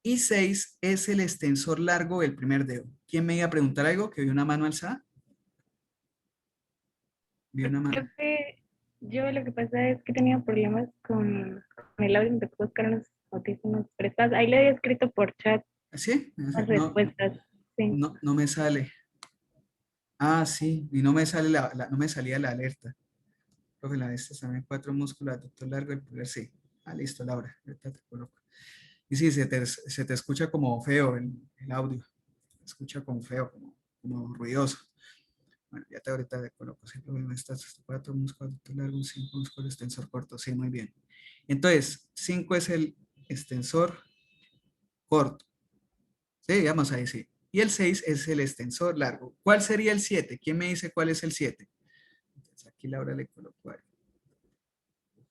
Y 6 es el extensor largo del primer dedo. ¿Quién me iba a preguntar algo? Que vi una mano alzada. Vi una mano. Profe, yo lo que pasa es que he tenido problemas con el audio, me puedo buscar unos audífonos prestados. Ahí le había escrito por chat ¿Sí? las No, respuestas. Sí. no me sale. Ah, sí. Y no me sale no me salía la alerta. Profe, la de estas también 4 músculos, adductor largo, el pulgar, sí. Ah, listo, Laura. Ahorita te coloco. Y sí, se te escucha como feo el audio. Se escucha como feo, como ruidoso. Bueno, ya ahorita te coloco. Sí, profe, estas 4 músculos, adductor largo, 5 músculos, extensor corto. Sí, muy bien. Entonces, 5 es el extensor corto. Sí, digamos ahí sí. Y el 6 es el extensor largo. ¿Cuál sería el 7? ¿Quién me dice cuál es el 7? Entonces aquí Laura le colocó ahí.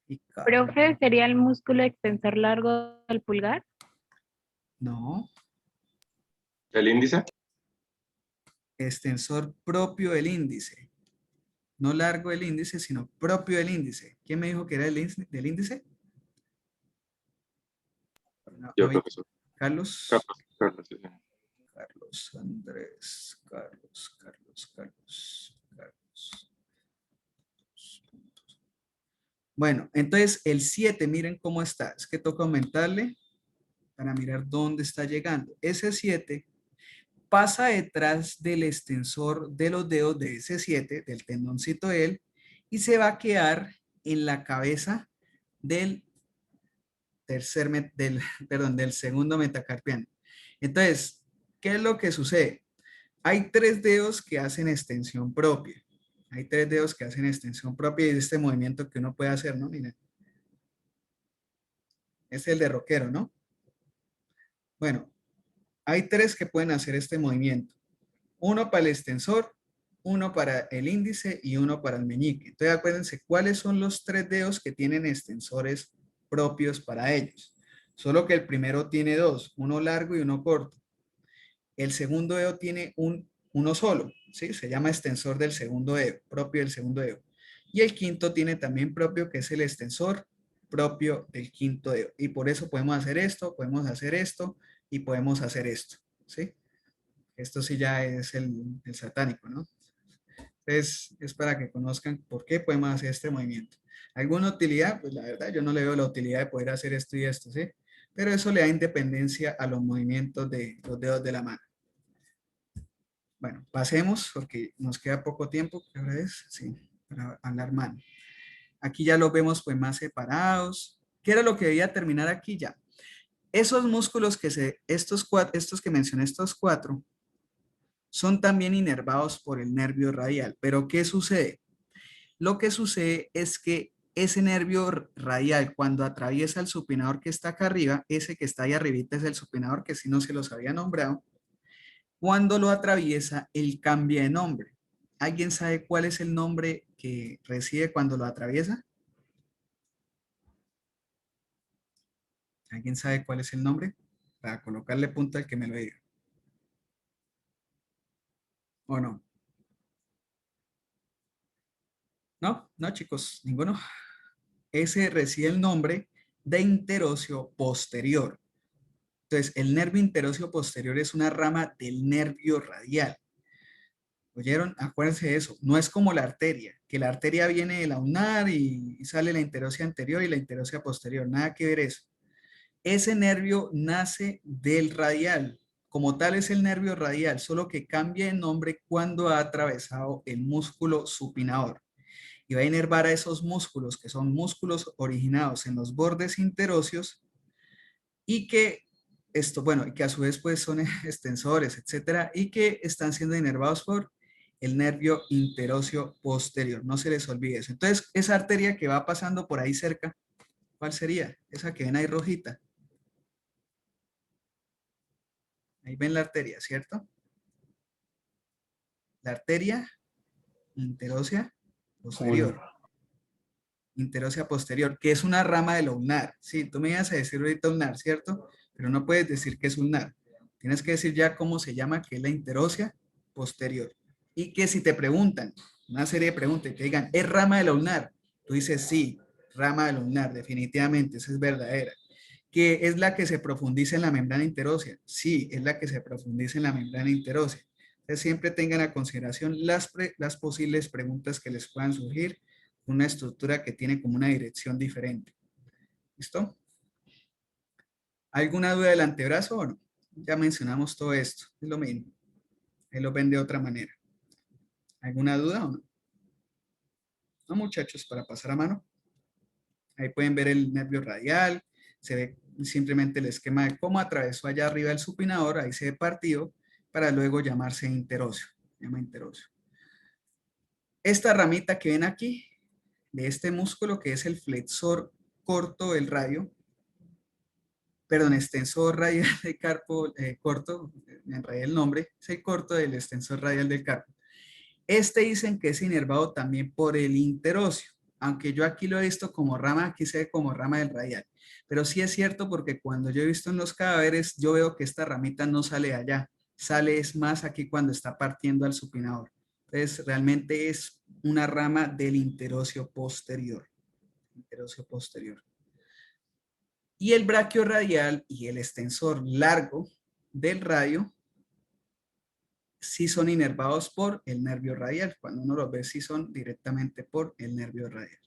Y Profe, ¿sería el músculo extensor largo del pulgar? no, ¿El índice? extensor propio del índice. No largo del índice, sino propio del índice. ¿Quién me dijo que era del índice? No, Yo, no vi. profesor. Carlos. Carlos, sí, señor. Carlos, Andrés, Carlos. Bueno, entonces el 7, miren cómo está. Es que toca aumentarle para mirar dónde está llegando. Ese 7 pasa detrás del extensor de los dedos de ese 7, del tendoncito de él, y se va a quedar en la cabeza del del segundo metacarpiano. Entonces, ¿qué es lo que sucede? Hay 3 dedos que hacen extensión propia. Hay 3 dedos que hacen extensión propia y de este movimiento que uno puede hacer, ¿no? Miren. Es el de rockero, ¿no? Bueno, hay 3 que pueden hacer este movimiento. Uno para el extensor, uno para el índice y uno para el meñique. Entonces acuérdense cuáles son los 3 dedos que tienen extensores propios para ellos. Solo que el primero tiene 2, uno largo y uno corto. El segundo dedo tiene uno solo, ¿sí? Se llama extensor del segundo dedo, propio del segundo dedo. Y el quinto tiene también propio, que es el extensor propio del quinto dedo. Y por eso podemos hacer esto y podemos hacer esto, ¿sí? Esto sí ya es el satánico, ¿no? Entonces, es para que conozcan por qué podemos hacer este movimiento. ¿Alguna utilidad? Pues la verdad, yo no le veo la utilidad de poder hacer esto y esto, ¿sí? Pero eso le da independencia a los movimientos de los dedos de la mano. Bueno, pasemos porque nos queda poco tiempo. ¿Qué hora es? Sí, para hablar mano. Aquí ya los vemos pues más separados. ¿Qué era lo que debía terminar aquí ya? Esos músculos estos que mencioné, estos 4, son también inervados por el nervio radial. Pero ¿qué sucede? Lo que sucede es que ese nervio radial, cuando atraviesa el supinador que está acá arriba, ese que está ahí arribita es el supinador, que si no se los había nombrado, cuando lo atraviesa, él cambia de nombre. ¿Alguien sabe cuál es el nombre que recibe cuando lo atraviesa? ¿Alguien sabe cuál es el nombre? Para colocarle punto al que me lo diga. ¿O no? ¿No? No, chicos, ninguno. Ese recibe el nombre de interocio posterior. Entonces, el nervio interocio posterior es una rama del nervio radial. ¿Oyeron? Acuérdense de eso. No es como la arteria, que la arteria viene de la ulnar y sale la interosia anterior y la interosia posterior. Nada que ver eso. Ese nervio nace del radial. Como tal es el nervio radial, solo que cambia de nombre cuando ha atravesado el músculo supinador. Y va a inervar a esos músculos, que son músculos originados en los bordes interóseos y que y que a su vez pues son extensores, etcétera, y que están siendo inervados por el nervio interóseo posterior. No se les olvide eso. Entonces, esa arteria que va pasando por ahí cerca, ¿cuál sería? Esa que ven ahí rojita. Ahí ven la arteria, ¿cierto? La arteria interósea posterior. Interósea posterior, que es una rama del ulnar. Sí, tú me ibas a decir ahorita ulnar, ¿cierto? Pero no puedes decir que es ulnar. Tienes que decir ya cómo se llama, que es la interósea posterior. Y que si te preguntan, una serie de preguntas, que digan, ¿es rama del ulnar? Tú dices, sí, rama del ulnar, definitivamente, esa es verdadera. que es la que se profundiza en la membrana interósea. Sí, es la que se profundiza en la membrana interósea. Entonces, siempre tengan a consideración las posibles preguntas que les puedan surgir, una estructura que tiene como una dirección diferente. ¿Listo? ¿Alguna duda del antebrazo o no? Ya mencionamos todo esto, es lo mismo. Ahí lo ven de otra manera. ¿Alguna duda o no? No, muchachos, para pasar a mano. Ahí pueden ver el nervio radial, se ve simplemente el esquema de cómo atravesó allá arriba el supinador, ahí se ve partido, para luego llamarse interóseo. Se llama interóseo. Esta ramita que ven aquí, de este músculo que es el flexor corto del radio, perdón, extensor radial del carpo corto, me enredé el nombre, es el corto del extensor radial del carpo. Este dicen que es inervado también por el interóseo, aunque yo aquí lo he visto como rama, aquí se ve como rama del radial. Pero sí es cierto porque cuando yo he visto en los cadáveres, yo veo que esta ramita no sale de allá, sale es más aquí cuando está partiendo al supinador. Entonces realmente es una rama del interóseo posterior. Interóseo posterior. Y el braquio radial y el extensor largo del radio sí son inervados por el nervio radial. Cuando uno los ve, sí son directamente por el nervio radial.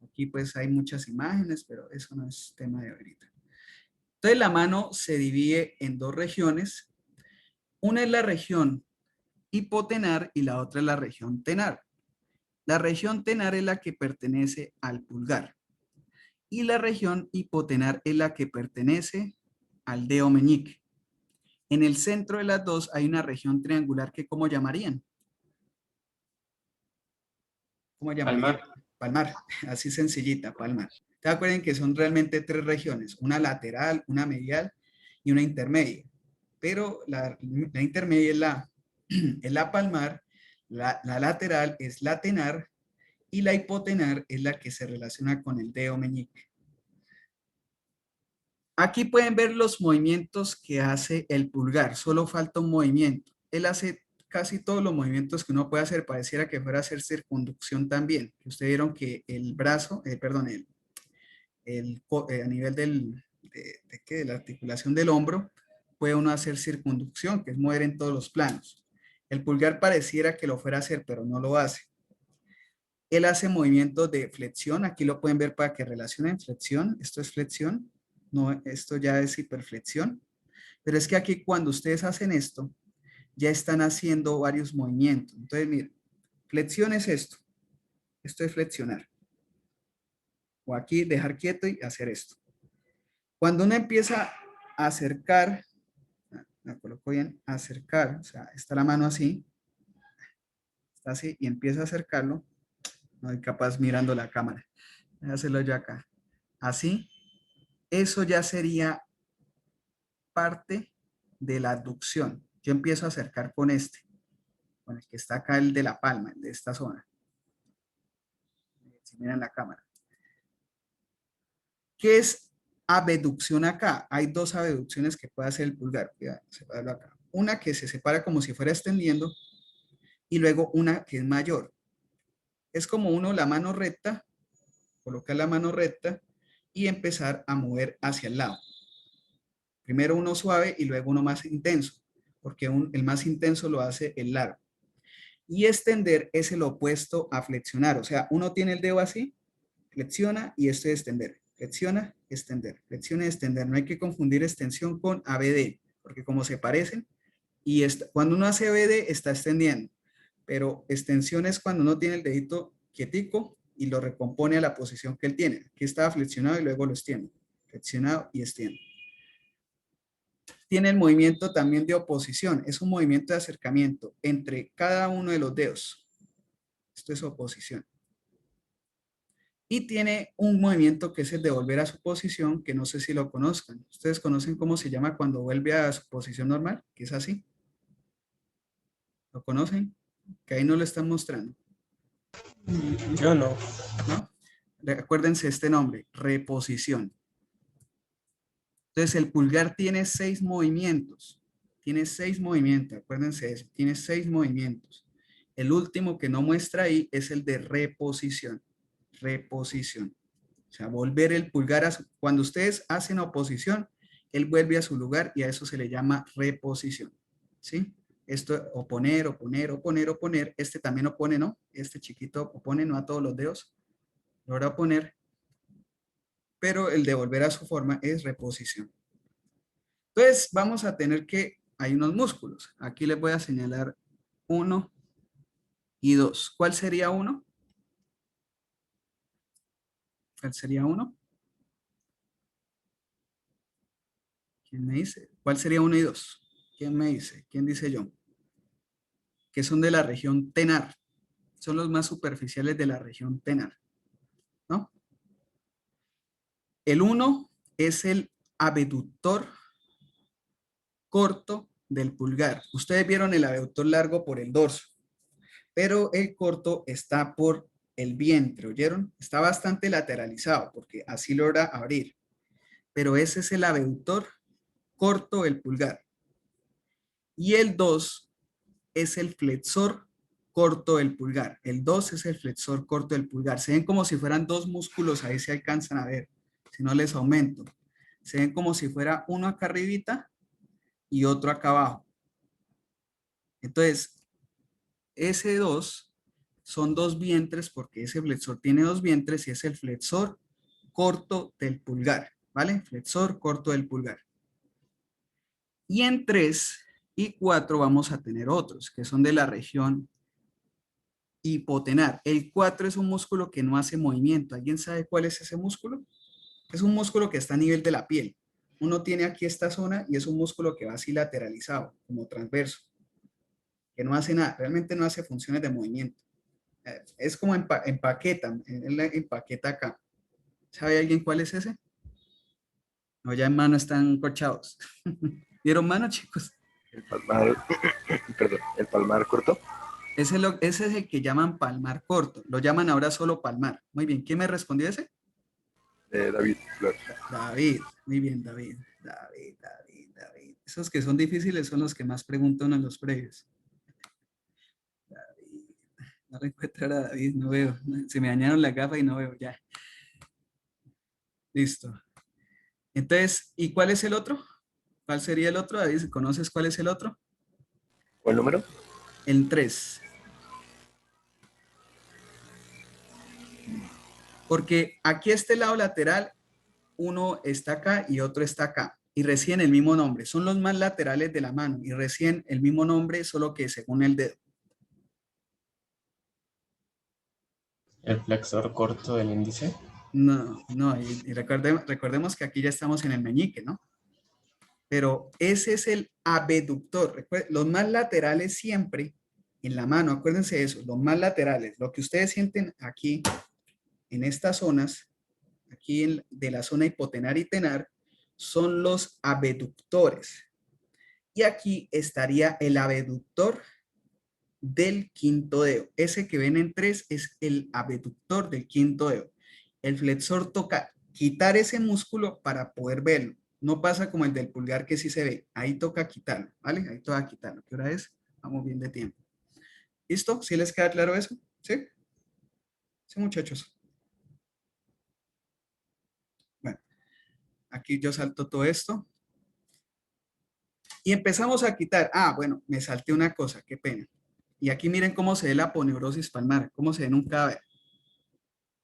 Aquí pues hay muchas imágenes, pero eso no es tema de ahorita. Entonces la mano se divide en dos regiones. Una es la región hipotenar y la otra es la región tenar. La región tenar es la que pertenece al pulgar. Y la región hipotenar es la que pertenece al dedo meñique. En el centro de las dos hay una región triangular que ¿cómo llamarían? ¿Cómo llamarían? Palmar, así sencillita, palmar. ¿Se acuerdan que son realmente tres regiones? Una lateral, una medial y una intermedia. Pero la intermedia es la palmar, la lateral es la tenar y la hipotenar es la que se relaciona con el dedo meñique. Aquí pueden ver los movimientos que hace el pulgar. Solo falta un movimiento. Él hace casi todos los movimientos que uno puede hacer. Pareciera que fuera a hacer circunducción también. Ustedes vieron que el brazo, a nivel de la articulación del hombro, puede uno hacer circunducción, que es mover en todos los planos. El pulgar pareciera que lo fuera a hacer, pero no lo hace. Él hace movimientos de flexión. Aquí lo pueden ver para que relacionen flexión. Esto es flexión. No, esto ya es hiperflexión. Pero es que aquí cuando ustedes hacen esto, ya están haciendo varios movimientos. Entonces, miren, flexión es esto. Esto es flexionar. O aquí dejar quieto y hacer esto. Cuando uno empieza a acercar, la coloco bien, acercar, o sea, está la mano así, está así, y empieza a acercarlo, no soy capaz mirando la cámara. Voy a hacerlo yo acá. Así, eso ya sería parte de la abducción. Yo empiezo a acercar con el que está acá, el de la palma, el de esta zona. Si miran la cámara. ¿Qué es abducción acá? Hay dos abducciones que puede hacer el pulgar. Voy a separarlo acá. Una que se separa como si fuera extendiendo y luego una que es mayor. Es como uno la mano recta, colocar la mano recta y empezar a mover hacia el lado. Primero uno suave y luego uno más intenso, porque el más intenso lo hace el largo. Y extender es el opuesto a flexionar. O sea, uno tiene el dedo así, flexiona y esto es extender. Flexiona, extender. Flexiona y extender. No hay que confundir extensión con ABD, porque como se parecen, y cuando uno hace ABD está extendiendo, pero extensión es cuando uno tiene el dedito quietico y lo recompone a la posición que él tiene. Aquí estaba flexionado y luego lo extiendo. Flexionado y extiendo. Tiene el movimiento también de oposición. Es un movimiento de acercamiento entre cada uno de los dedos. Esto es oposición. Y tiene un movimiento que es el de volver a su posición, que no sé si lo conozcan. ¿Ustedes conocen cómo se llama cuando vuelve a su posición normal? Que es así. ¿Lo conocen? Que ahí no lo están mostrando. Yo no. ¿No? Acuérdense este nombre, reposición. Entonces el pulgar tiene 6 movimientos. Tiene 6 movimientos, acuérdense de eso. Tiene 6 movimientos. El último que no muestra ahí es el de reposición. Reposición. sea, volver el pulgar a su, cuando ustedes hacen oposición, él vuelve a su lugar y a eso se le llama reposición, ¿sí? Esto, oponer, oponer, oponer, oponer. Este también opone, ¿no? Este chiquito opone, no a todos los dedos. Logra oponer. Pero el de volver a su forma es reposición. Entonces, vamos a tener que, hay unos músculos. Aquí les voy a señalar 1 y 2. ¿Cuál sería 1? ¿Cuál sería 1? ¿Quién me dice? ¿Cuál sería 1 y 2? ¿Quién me dice? ¿Quién dice yo? Que son de la región tenar. Son los más superficiales de la región tenar, ¿no? El 1 es el abductor corto del pulgar. Ustedes vieron el abductor largo por el dorso, pero el corto está por el vientre, ¿oyeron? Está bastante lateralizado porque así logra abrir. Pero ese es el abductor corto del pulgar. Y el 2 es el flexor corto del pulgar. El 2 es el flexor corto del pulgar. Se ven como si fueran dos músculos, ahí se alcanzan a ver. Si no les aumento. Se ven como si fuera uno acá arribita y otro acá abajo. Entonces, ese 2 son dos vientres porque ese flexor tiene dos vientres y es el flexor corto del pulgar, ¿vale? Flexor corto del pulgar. Y en 3 y 4 vamos a tener otros que son de la región hipotenar. El 4 es un músculo que no hace movimiento. ¿Alguien sabe cuál es ese músculo? Es un músculo que está a nivel de la piel. Uno tiene aquí esta zona y es un músculo que va así lateralizado, como transverso, que no hace nada, realmente no hace funciones de movimiento. Es como empaqueta, empaqueta acá. ¿Sabe alguien cuál es ese? No, ya en mano están corchados. ¿Vieron mano, chicos? El palmar, perdón, el palmar corto. Ese es el que llaman palmar corto. Lo llaman ahora solo palmar. Muy bien. ¿Quién me respondió ese? David, Flor. David. Muy bien, David. David. Esos que son difíciles son los que más preguntan en los previos. David. No encuentro a David, no veo. Se me dañaron la gafa y no veo ya. Listo. Entonces, ¿y cuál es el otro? ¿Cuál sería el otro? David, ¿conoces cuál es el otro? ¿Cuál número? El 3. Porque aquí este lado lateral, uno está acá y otro está acá. Y reciben el mismo nombre. Son los más laterales de la mano. Y reciben el mismo nombre, solo que según el dedo. El flexor corto del índice. No. Y recordemos que aquí ya estamos en el meñique, ¿no? Pero ese es el abductor. Los más laterales siempre en la mano, acuérdense de eso, los más laterales. Lo que ustedes sienten aquí, en estas zonas, aquí de la zona hipotenar y tenar, son los abductores. Y aquí estaría el abductor del quinto dedo. Ese que ven en 3 es el abductor del quinto dedo. El flexor toca quitar ese músculo para poder verlo. No pasa como el del pulgar que sí se ve. Ahí toca quitarlo, ¿vale? Ahí toca quitarlo. ¿Qué hora es? Vamos bien de tiempo. ¿Listo? ¿Sí les queda claro eso? ¿Sí? Sí, muchachos. Bueno, aquí yo salto todo esto. Y empezamos a quitar. Ah, bueno, me salté una cosa, qué pena. Y aquí miren cómo se ve la aponeurosis palmar, cómo se ve en un cadáver.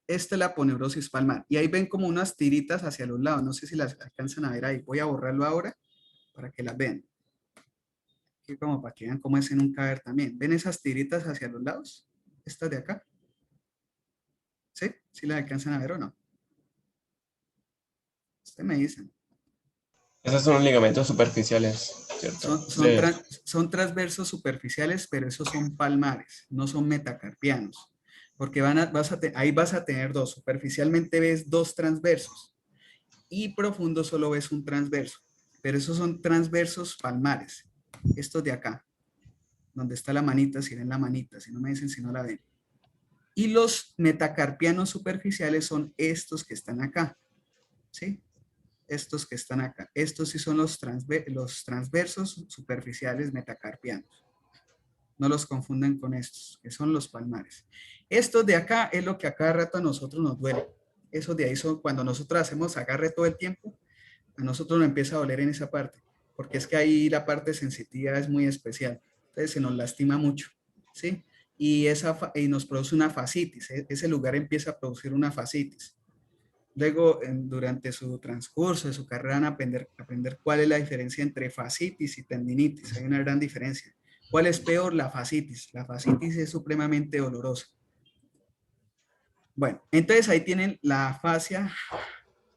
Esta es la aponeurosis palmar. Y ahí ven como unas tiritas hacia los lados. No sé si las alcanzan a ver ahí. Voy a borrarlo ahora para que las vean. Aquí como para que vean cómo es en un cadáver también. ¿Ven esas tiritas hacia los lados? Estas de acá. ¿Sí? ¿Sí las alcanzan a ver o no? Ustedes me dicen. Esos son ligamentos superficiales, ¿cierto? Son transversos superficiales, pero esos son palmares, no son metacarpianos. Porque ahí vas a tener dos. Superficialmente ves dos transversos y profundo solo ves un transverso. Pero esos son transversos palmares. Estos de acá, donde está la manita, si ven la manita, si no me dicen si no la ven. Y los metacarpianos superficiales son estos que están acá. ¿Sí? Estos que están acá. Estos sí son los transversos superficiales metacarpianos. No los confunden con estos, que son los palmares. Estos de acá es lo que a cada rato a nosotros nos duele. Esos de ahí son cuando nosotros hacemos agarre todo el tiempo, a nosotros nos empieza a doler en esa parte, porque es que ahí la parte sensitiva es muy especial. Entonces se nos lastima mucho, ¿sí? Y nos produce una fascitis. Ese lugar empieza a producir una fascitis. Luego, durante su transcurso de su carrera, van a aprender cuál es la diferencia entre fascitis y tendinitis. Hay una gran diferencia. ¿Cuál es peor? La fascitis. La fascitis es supremamente dolorosa. Bueno, entonces ahí tienen la fascia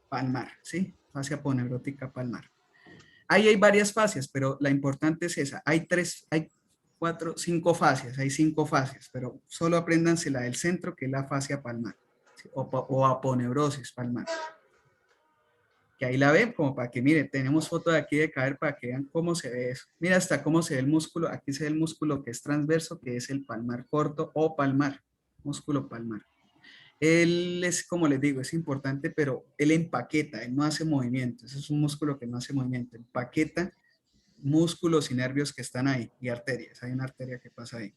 palmar, ¿sí? Fascia aponeurótica palmar. Ahí hay varias fascias, pero la importante es esa. Hay 5 fascias, hay 5 fascias, pero solo apréndanse la del centro, que es la fascia palmar, ¿sí? O aponeurosis palmar. Que ahí la ven, como para que miren, tenemos foto de aquí de caer para que vean cómo se ve eso. Mira hasta cómo se ve el músculo, aquí se ve el músculo que es transverso, que es el palmar corto o palmar, músculo palmar. Él es, como les digo, es importante, pero él empaqueta, él no hace movimiento. Ese es un músculo que no hace movimiento. Empaqueta músculos y nervios que están ahí y arterias. Hay una arteria que pasa ahí.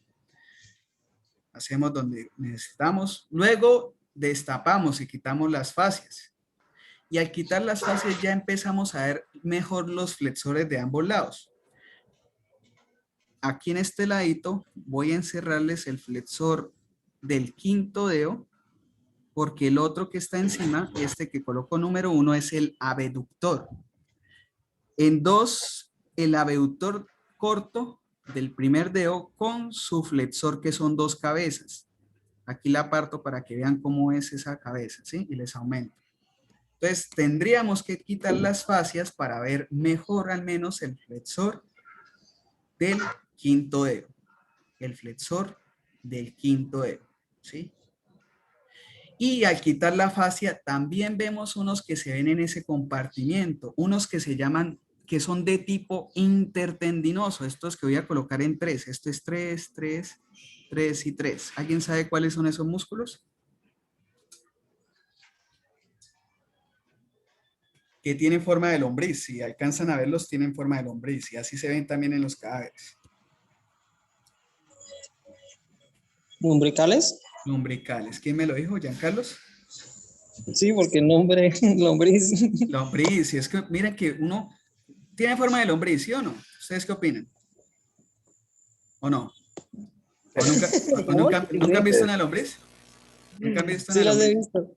Hacemos donde necesitamos. Luego destapamos y quitamos las fascias. Y al quitar las fascias ya empezamos a ver mejor los flexores de ambos lados. Aquí en este ladito voy a encerrarles el flexor del quinto dedo, porque el otro que está encima, este que coloco número 1, es el abductor. En 2, el abductor corto del primer dedo con su flexor, que son 2 cabezas. Aquí la aparto para que vean cómo es esa cabeza, ¿sí? Y les aumento. Entonces, tendríamos que quitar las fascias para ver mejor al menos el flexor del quinto dedo. El flexor del quinto dedo, ¿sí? Y al quitar la fascia, también vemos unos que se ven en ese compartimiento, unos que se llaman, que son de tipo intertendinoso. Estos que voy a colocar en 3. Esto es 3, 3, 3 y 3. ¿Alguien sabe cuáles son esos músculos? Que tienen forma de lombriz. Si alcanzan a verlos, tienen forma de lombriz. Y así se ven también en los cadáveres. ¿Umbricales? Lumbricales. ¿Quién me lo dijo? ¿Giancarlos? Sí, porque el nombre lombriz. Lombriz. Y es que miren que uno tiene forma de lombriz, ¿sí o no? ¿Ustedes qué opinan? ¿O no? ¿O nunca han visto una lombriz? ¿Nunca han visto una Sí, las he lombriz? visto.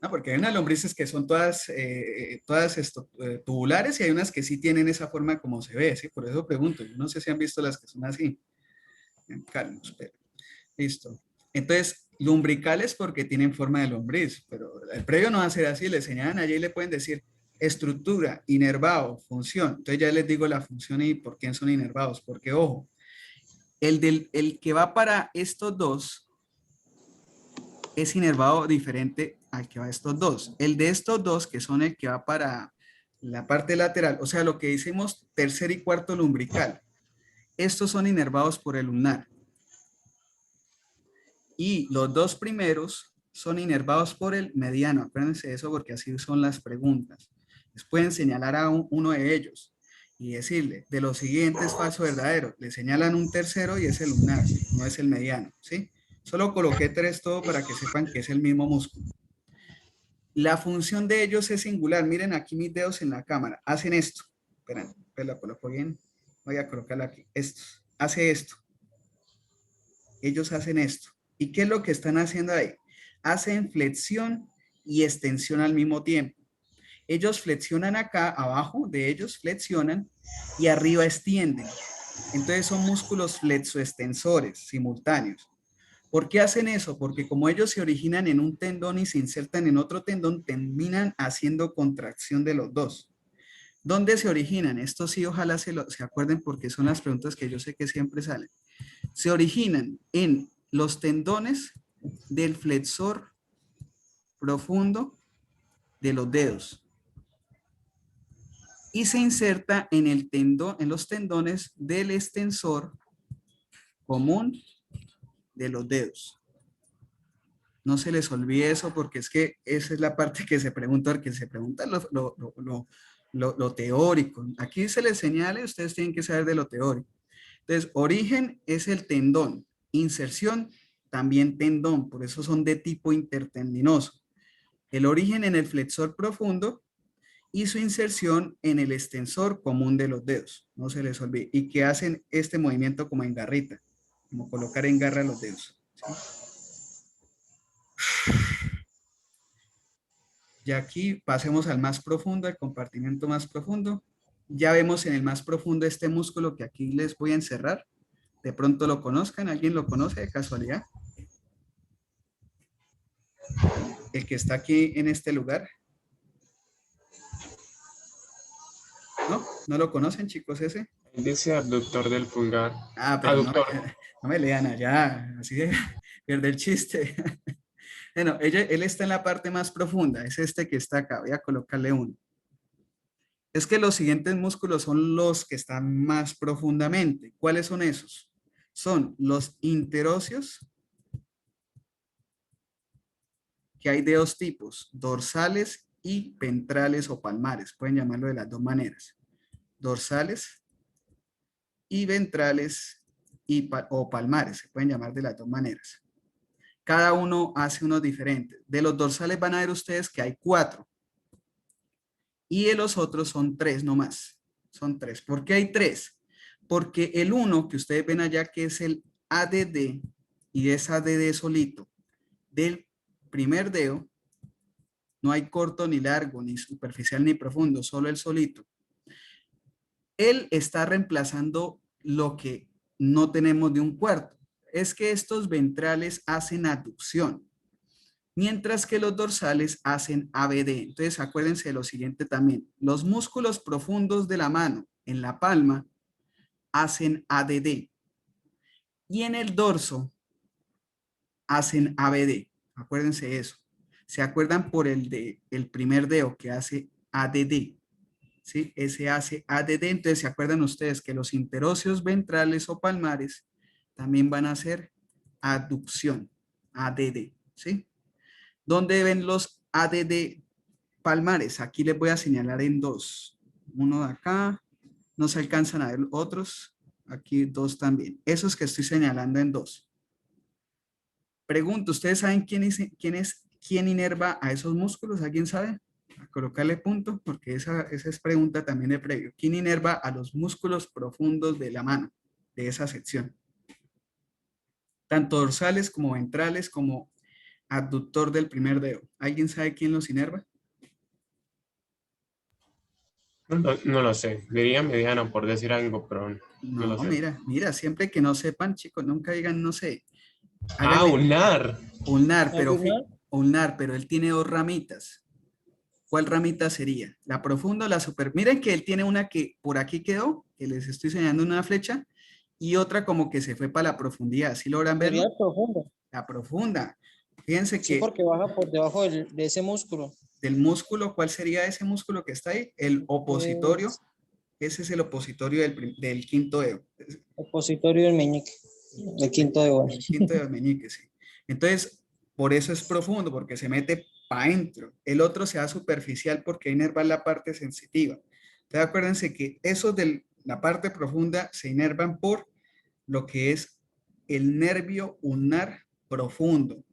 No, porque hay unas lombrices que son todas, tubulares y hay unas que sí tienen esa forma como se ve, ¿sí? Por eso pregunto. Yo no sé si han visto las que son así. Calmos, pero listo. Entonces, lumbricales porque tienen forma de lombriz, pero el previo no va a ser así. Le señalan allí y le pueden decir estructura, inervado, función. Entonces ya les digo la función y por qué son inervados. Porque, ojo, el que va para estos dos es inervado diferente al que va a estos dos. El de estos dos, que son el que va para la parte lateral, o sea, lo que decimos tercer y cuarto lumbrical, estos son inervados por el ulnar. Y los 2 primeros son inervados por el mediano. Acuérdense de eso porque así son las preguntas. Les pueden señalar a uno de ellos y decirle, de los siguientes falso verdadero. Le señalan un tercero y es el ulnar, no es el mediano, ¿sí? Solo coloqué 3 todo para que sepan que es el mismo músculo. La función de ellos es singular. Miren aquí mis dedos en la cámara. Hacen esto. Esperen, pues la coloco bien. Voy a colocarla aquí. Esto. Hace esto. Ellos hacen esto. ¿Y qué es lo que están haciendo ahí? Hacen flexión y extensión al mismo tiempo. Ellos flexionan acá, abajo de ellos flexionan y arriba extienden. Entonces son músculos flexoextensores simultáneos. ¿Por qué hacen eso? Porque como ellos se originan en un tendón y se insertan en otro tendón, terminan haciendo contracción de los dos. ¿Dónde se originan? Esto sí, ojalá se acuerden porque son las preguntas que yo sé que siempre salen. Se originan en los tendones del flexor profundo de los dedos y se inserta en el tendón, en los tendones del extensor común de los dedos. No se les olvide eso porque es que esa es la parte que se pregunta, lo teórico. Aquí se les señala, ustedes tienen que saber de lo teórico. Entonces, origen es el tendón, inserción, también tendón, por eso son de tipo intertendinoso. El origen en el flexor profundo y su inserción en el extensor común de los dedos. No se les olvide. Y que hacen este movimiento como en garrita, como colocar en garra los dedos. ¿Sí? Y aquí pasemos al más profundo, al compartimiento más profundo. Ya vemos en el más profundo este músculo que aquí les voy a encerrar. De pronto lo conozcan, ¿alguien lo conoce de casualidad? El que está aquí en este lugar. ¿No? ¿No lo conocen, chicos, ese? Dice abductor del pulgar. Ah, pero no, Aductor. no me lean allá, así de pierde el chiste. Bueno, él está en la parte más profunda, es este que está acá, voy a colocarle uno. Es que los siguientes músculos son los que están más profundamente. ¿Cuáles son esos? Son los interóseos, que hay de dos tipos, dorsales y ventrales o palmares, pueden llamarlo de las dos maneras. Dorsales y ventrales o palmares, se pueden llamar de las dos maneras. Cada uno hace unos diferentes. De los dorsales van a ver ustedes que hay 4. Y de los otros son 3 nomás. Son 3. ¿Por qué hay 3? Porque el 1 que ustedes ven allá, que es el ADD, y es ADD solito, del primer dedo, no hay corto ni largo, ni superficial ni profundo, solo el solito. Él está reemplazando lo que no tenemos de un cuarto. Es que estos ventrales hacen aducción, mientras que los dorsales hacen ABD. Entonces, acuérdense de lo siguiente también. Los músculos profundos de la mano en la palma hacen ADD. Y en el dorso hacen ABD. Acuérdense de eso. ¿Se acuerdan por el primer dedo que hace ADD? ¿Sí? Ese hace ADD. Entonces, ¿se acuerdan ustedes que los interóseos ventrales o palmares también van a hacer aducción? ADD. ¿Sí? ¿Dónde ven los ADD palmares? Aquí les voy a señalar en 2. Uno de acá. No se alcanzan a ver otros. Aquí 2 también. Esos que estoy señalando en 2. Pregunto, ¿ustedes saben quién inerva a esos músculos? ¿Alguien sabe? A colocarle punto, porque esa es pregunta también de previo. ¿Quién inerva a los músculos profundos de la mano, de esa sección? Tanto dorsales como ventrales, como abductor del primer dedo. ¿Alguien sabe quién los inerva? No lo sé. Diría mediano por decir algo, pero no lo No, sé. mira, siempre que no sepan, chicos, nunca digan, no sé. Ah, Háganle ulnar. ulnar, pero, ¿Ulnar? ulnar, pero él tiene 2 ramitas. ¿Cuál ramita sería? ¿La profunda o la super? Miren que él tiene una que por aquí quedó, que les estoy señalando una flecha, y otra como que se fue para la profundidad. ¿Sí logran verlo? Sería profundo. La profunda. Fíjense Sí, que porque baja por debajo de ese músculo. del músculo, ¿cuál sería ese músculo que está ahí? El opositorio. Es Ese es el opositorio del quinto dedo. opositorio del meñique, el quinto de oro. El quinto dedo meñique, sí. Entonces, por eso es profundo, porque se mete para adentro. El otro se da superficial porque inerva la parte sensitiva. Entonces, acuérdense que esos de la parte profunda se inervan por lo que es el nervio ulnar profundo.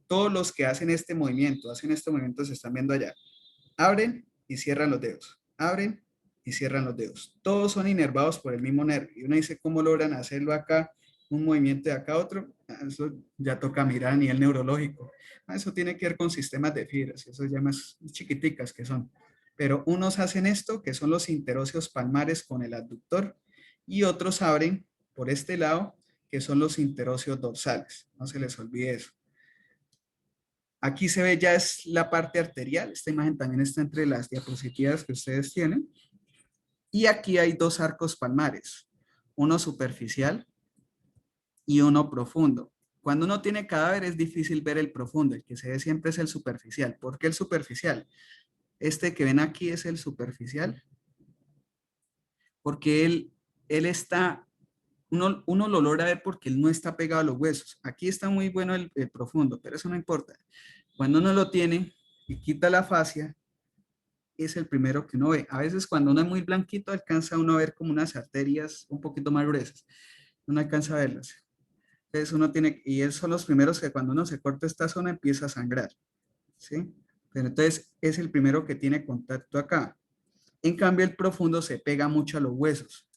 Todos los que hacen este movimiento se están viendo allá. Abren y cierran los dedos. Abren y cierran los dedos. Todos son inervados por el mismo nervio. Y uno dice, ¿cómo logran hacerlo acá? Un movimiento de acá a otro. Eso ya toca mirar a nivel neurológico. Eso tiene que ver con sistemas de fibras. Eso ya más chiquiticas que son. Pero unos hacen esto, que son los interóseos palmares con el abductor. Y otros abren por este lado, que son los interóseos dorsales. No se les olvide eso. Aquí se ve ya es la parte arterial. Esta imagen también está entre las diapositivas que ustedes tienen. Y aquí hay 2 arcos palmares. Uno superficial y uno profundo. Cuando uno tiene cadáver es difícil ver el profundo. El que se ve siempre es el superficial. ¿Por qué el superficial? Este que ven aquí es el superficial. Porque él está... Uno lo logra ver porque él no está pegado a los huesos. Aquí está muy bueno el profundo, pero eso no importa. Cuando uno lo tiene y quita la fascia, es el primero que uno ve. A veces cuando uno es muy blanquito, alcanza uno a ver como unas arterias un poquito más gruesas. Uno alcanza a verlas. Entonces uno tiene, y esos son los primeros que cuando uno se corta esta zona empieza a sangrar. ¿Sí? Pero entonces es el primero que tiene contacto acá. En cambio, el profundo se pega mucho a los huesos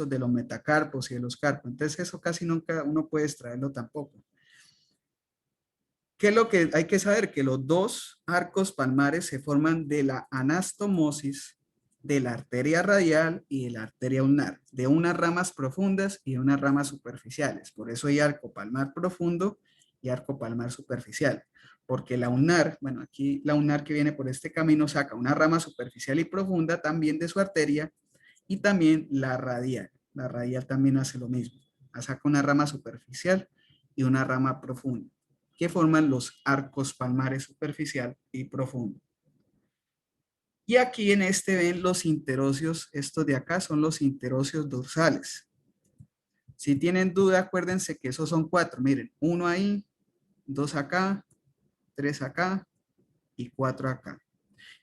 de los metacarpos y de los carpos. Entonces eso casi nunca uno puede extraerlo tampoco. ¿Qué es lo que hay que saber? Que los dos arcos palmares se forman de la anastomosis de la arteria radial y de la arteria ulnar, de unas ramas profundas y de unas ramas superficiales. Por eso hay arco palmar profundo y arco palmar superficial. Porque la ulnar, bueno, aquí la ulnar que viene por este camino saca una rama superficial y profunda también de su arteria y también la radial. La radial también hace lo mismo. Saca una rama superficial y una rama profunda, que forman los arcos palmares superficial y profundo. Y aquí en este ven los interóseos, estos de acá son los interóseos dorsales. Si tienen duda, acuérdense que esos son 4. Miren, 1 ahí, 2 acá, 3 acá y 4 acá.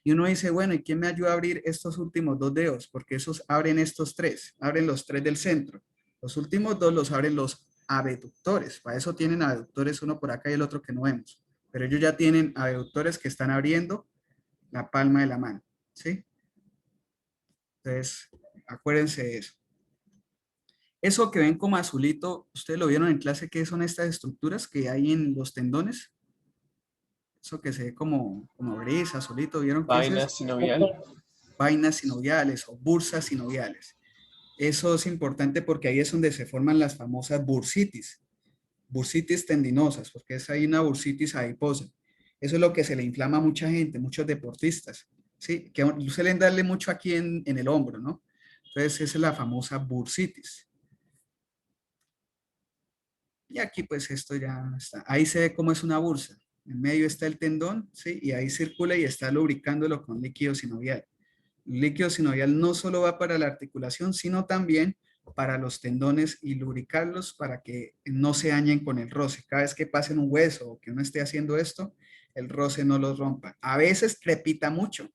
Y uno dice, bueno, ¿y quién me ayuda a abrir estos últimos 2 dedos? Porque esos abren estos 3, abren los 3 del centro. Los últimos 2 los abren los abductores. Para eso tienen abductores, uno por acá y el otro que no vemos. Pero ellos ya tienen abductores que están abriendo la palma de la mano, ¿sí? Entonces, acuérdense de eso. Eso que ven como azulito, ¿ustedes lo vieron en clase? ¿Qué son estas estructuras que hay en los tendones? Eso que se ve como gris, azulito, ¿vieron qué es Vaina eso? sinovial. Vainas sinoviales o bursas sinoviales. Eso es importante porque ahí es donde se forman las famosas bursitis tendinosas, porque es ahí una bursitis adiposa. Eso es lo que se le inflama a mucha gente, muchos deportistas, ¿sí? Que suelen darle mucho aquí en el hombro, ¿no? Entonces esa es la famosa bursitis. Y aquí pues esto ya está. Ahí se ve cómo es una bursa. En medio está el tendón, ¿sí? Y ahí circula y está lubricándolo con líquido sinovial. El líquido sinovial no solo va para la articulación, sino también para los tendones y lubricarlos para que no se dañen con el roce. Cada vez que pasen un hueso o que uno esté haciendo esto, el roce no los rompa. A veces crepita mucho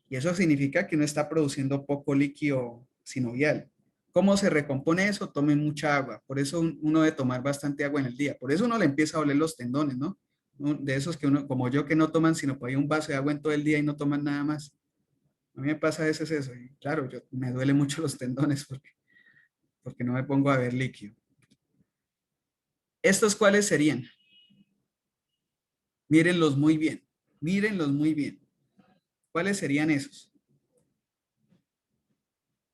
y eso significa que uno está produciendo poco líquido sinovial. ¿Cómo se recompone eso? Tomen mucha agua. Por eso uno debe tomar bastante agua en el día. Por eso uno le empieza a doler los tendones, ¿no? De esos que uno, como yo, que no toman sino por ahí un vaso de agua en todo el día y no toman nada más. A mí me pasa a veces eso, y claro, me duele mucho los tendones porque no me pongo a ver líquido. ¿Estos cuáles serían? Mírenlos muy bien, mírenlos muy bien. ¿Cuáles serían esos?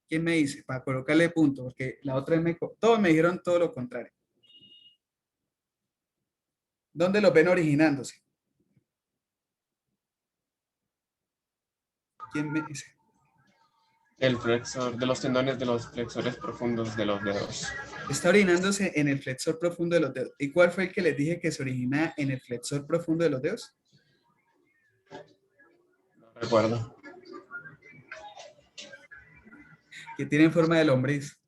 ¿Quién me dice? Para colocarle punto, porque la otra vez todos me dijeron todo lo contrario. ¿Dónde los ven originándose? ¿Quién me dice? El flexor de los tendones de los flexores profundos de los dedos. Está originándose en el flexor profundo de los dedos. ¿Y cuál fue el que les dije que se origina en el flexor profundo de los dedos? No recuerdo. Que tienen forma de lombriz.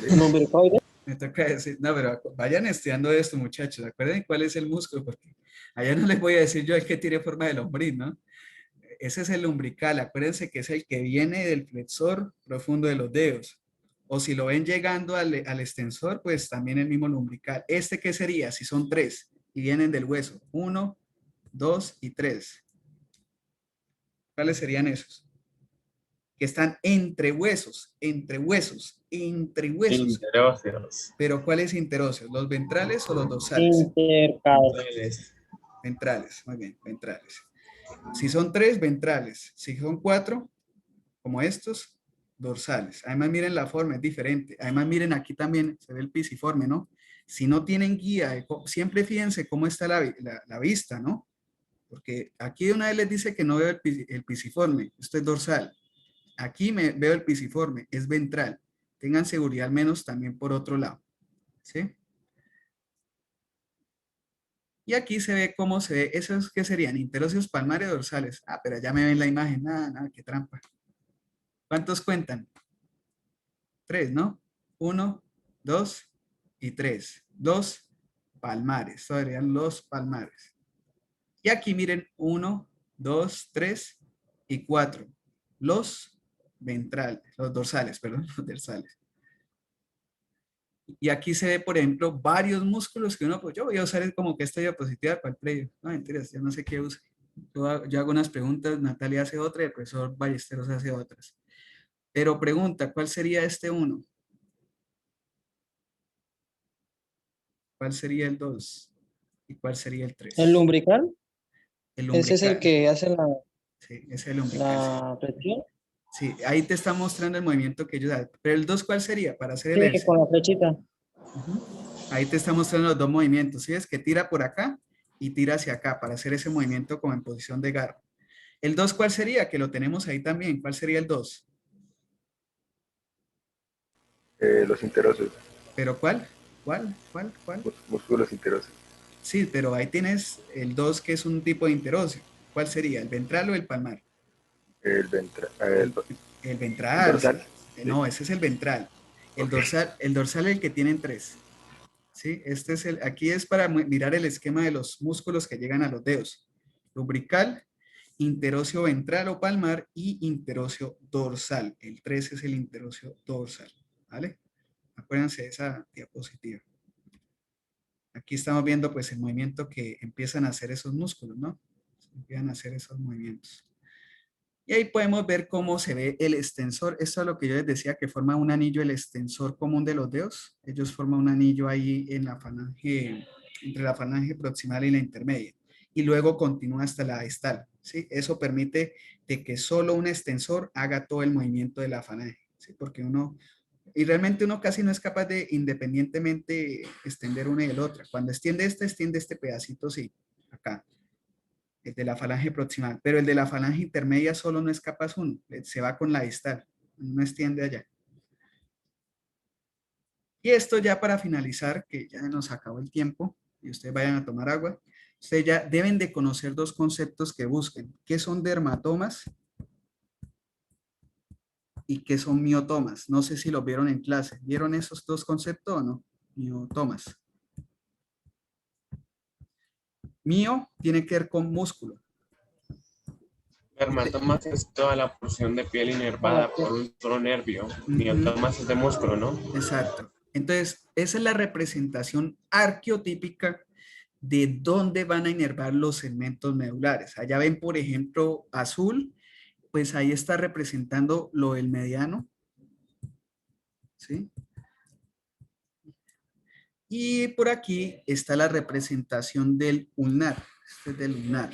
¿Un umbilicoide? Me toca decir, no, pero vayan estudiando esto, muchachos. Acuérdense cuál es el músculo, porque allá no les voy a decir yo el que tiene forma de lombriz, ¿no? Ese es el umbilical. Acuérdense que es el que viene del flexor profundo de los dedos. O si lo ven llegando al extensor, pues también el mismo lumbrical. ¿Este qué sería? Si son 3 y vienen del hueso. 1, 2 y 3. ¿Cuáles serían esos? Que están entre huesos, entre huesos, entre huesos. Interóseos. Pero ¿cuáles interóseos? ¿Los ventrales o los dorsales? Intercalares. Ventrales, muy bien, ventrales. Si son 3, ventrales. Si son 4, como estos, dorsales. Además, miren la forma, es diferente. Además, miren aquí también, se ve el pisiforme, ¿no? Si no tienen guía, siempre fíjense cómo está la vista, ¿no? Porque aquí de una vez les dice que no veo el pisiforme, esto es dorsal. Aquí veo el pisiforme, es ventral. Tengan seguridad al menos también por otro lado, ¿sí? Y aquí se ve cómo se ve, esos que serían interóseos palmares dorsales. Ah, pero ya me ven la imagen, nada, qué trampa. ¿Cuántos cuentan? 3, ¿no? 1, 2 y 3. 2 palmares, estos serían los palmares. Y aquí miren, 1, 2, 3 y 4. Los ventrales, los dorsales, perdón, los dorsales. Y aquí se ve, por ejemplo, varios músculos que uno, pues yo voy a usar como que esta diapositiva para el previo. No, mentiras, yo no sé qué use. Yo hago unas preguntas, Natalia hace otra y el profesor Ballesteros hace otras. Pero pregunta, ¿cuál sería este uno? ¿Cuál sería el 2? ¿Y cuál sería el 3? El lumbrical, El ese es el lumbrical. que hace Sí, ese es el umbilical. Sí. la flexión. Sí, ahí te está mostrando el movimiento que ellos hacen. Pero el 2, ¿cuál sería? Para hacer el Sí, ejercicio. con la flechita. Ujú. Ahí te está mostrando los dos movimientos. ¿Sí? Es que tira por acá y tira hacia acá para hacer ese movimiento como en posición de garra. ¿El 2 cuál sería? Que lo tenemos ahí también. ¿Cuál sería el 2? Los interosos, ¿Pero cuál? ¿Cuál? ¿Cuál? ¿Cuál? músculos interosos. Sí, pero ahí tienes el 2 que es un tipo de interóseo. ¿Cuál sería? ¿El ventral o el palmar? El El ventral, sí. dorsal. Sí. No, ese es el ventral. Ok. El dorsal es el que tienen 3. ¿Sí? Este es aquí es para mirar el esquema de los músculos que llegan a los dedos. Lumbrical, interóseo ventral o palmar y interóseo dorsal. El 3 es el interóseo dorsal. ¿Vale? Acuérdense de esa diapositiva. Aquí estamos viendo pues el movimiento que empiezan a hacer esos músculos, ¿no? Empiezan a hacer esos movimientos. Y ahí podemos ver cómo se ve el extensor. Esto es lo que yo les decía, que forma un anillo, el extensor común de los dedos. Ellos forman un anillo ahí en la falange, entre la falange proximal y la intermedia. Y luego continúa hasta la distal, ¿sí? Eso permite de que solo un extensor haga todo el movimiento de la falange, ¿sí? Porque y realmente uno casi no es capaz de independientemente extender una y el otra. Cuando extiende este pedacito, sí, acá el de la falange proximal, pero el de la falange intermedia solo no es capaz uno, se va con la distal, no extiende allá. Y esto ya para finalizar, que ya nos acabó el tiempo, y ustedes vayan a tomar agua, ustedes ya deben de conocer dos conceptos que busquen, qué son dermatomas y qué son miotomas. No sé si los vieron en clase, ¿vieron esos dos conceptos o no? Miotomas. Mio tiene que ver con músculo. Dermatomas es toda la porción de piel inervada por un solo nervio. Miotomas es de músculo, ¿no? Exacto. Entonces, esa es la representación arqueotípica de dónde van a inervar los segmentos medulares. Allá ven, por ejemplo, azul, pues ahí está representando lo del mediano, ¿sí? Y por aquí está la representación del ulnar. Este es del ulnar.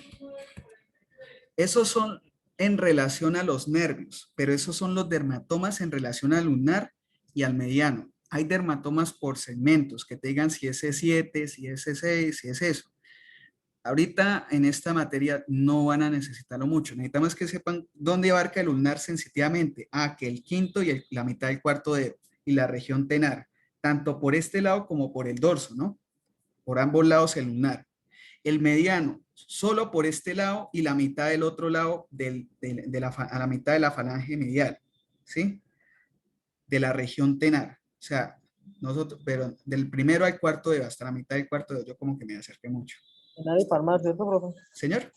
Esos son en relación a los nervios, pero esos son los dermatomas en relación al ulnar y al mediano. Hay dermatomas por segmentos, que te digan si es E7, si es E6, si es eso. Ahorita en esta materia no van a necesitarlo mucho. Necesitamos que sepan dónde abarca el ulnar sensitivamente. Que el quinto y la mitad del cuarto dedo y la región tenar, tanto por este lado como por el dorso, ¿no? Por ambos lados el ulnar. El mediano, solo por este lado y la mitad del otro lado a la mitad de la falange medial, ¿sí? De la región tenar. O sea, nosotros, pero del primero al cuarto dedo hasta la mitad del cuarto dedo, yo como que me acerqué mucho. Tenar y palmar, ¿cierto, profe? Señor.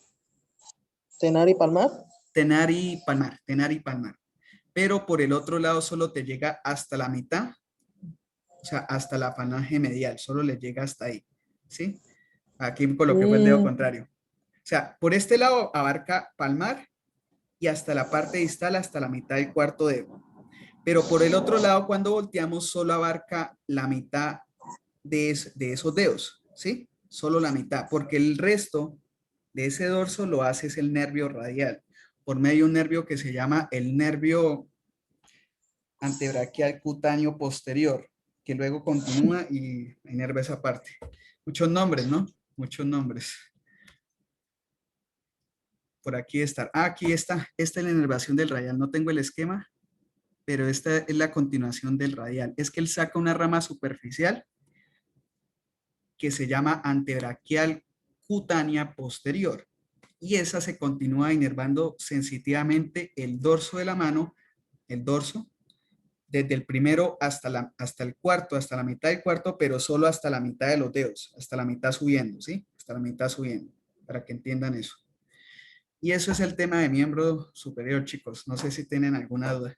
Tenar y palmar. Tenar y palmar, tenar y palmar. Pero por el otro lado solo te llega hasta la mitad, o sea, hasta la falange medial, solo le llega hasta ahí, ¿sí? Aquí coloqué fue el dedo contrario. O sea, por este lado abarca palmar y hasta la parte distal, hasta la mitad del cuarto dedo. Pero por el otro lado, cuando volteamos, solo abarca la mitad de esos dedos, ¿sí? Solo la mitad, porque el resto de ese dorso lo hace es el nervio radial, por medio de un nervio que se llama el nervio antebraquial cutáneo posterior, que luego continúa y inerva esa parte. Muchos nombres, ¿no? Muchos nombres. Por aquí está. Aquí está. Esta es la inervación del radial. No tengo el esquema, pero esta es la continuación del radial. Es que él saca una rama superficial que se llama antebraquial cutánea posterior. Y esa se continúa inervando sensitivamente el dorso de la mano, el dorso, desde el primero hasta el cuarto, hasta la mitad del cuarto, pero solo hasta la mitad de los dedos, hasta la mitad subiendo, ¿sí? Hasta la mitad subiendo, para que entiendan eso. Y eso es el tema de miembro superior, chicos. No sé si tienen alguna duda.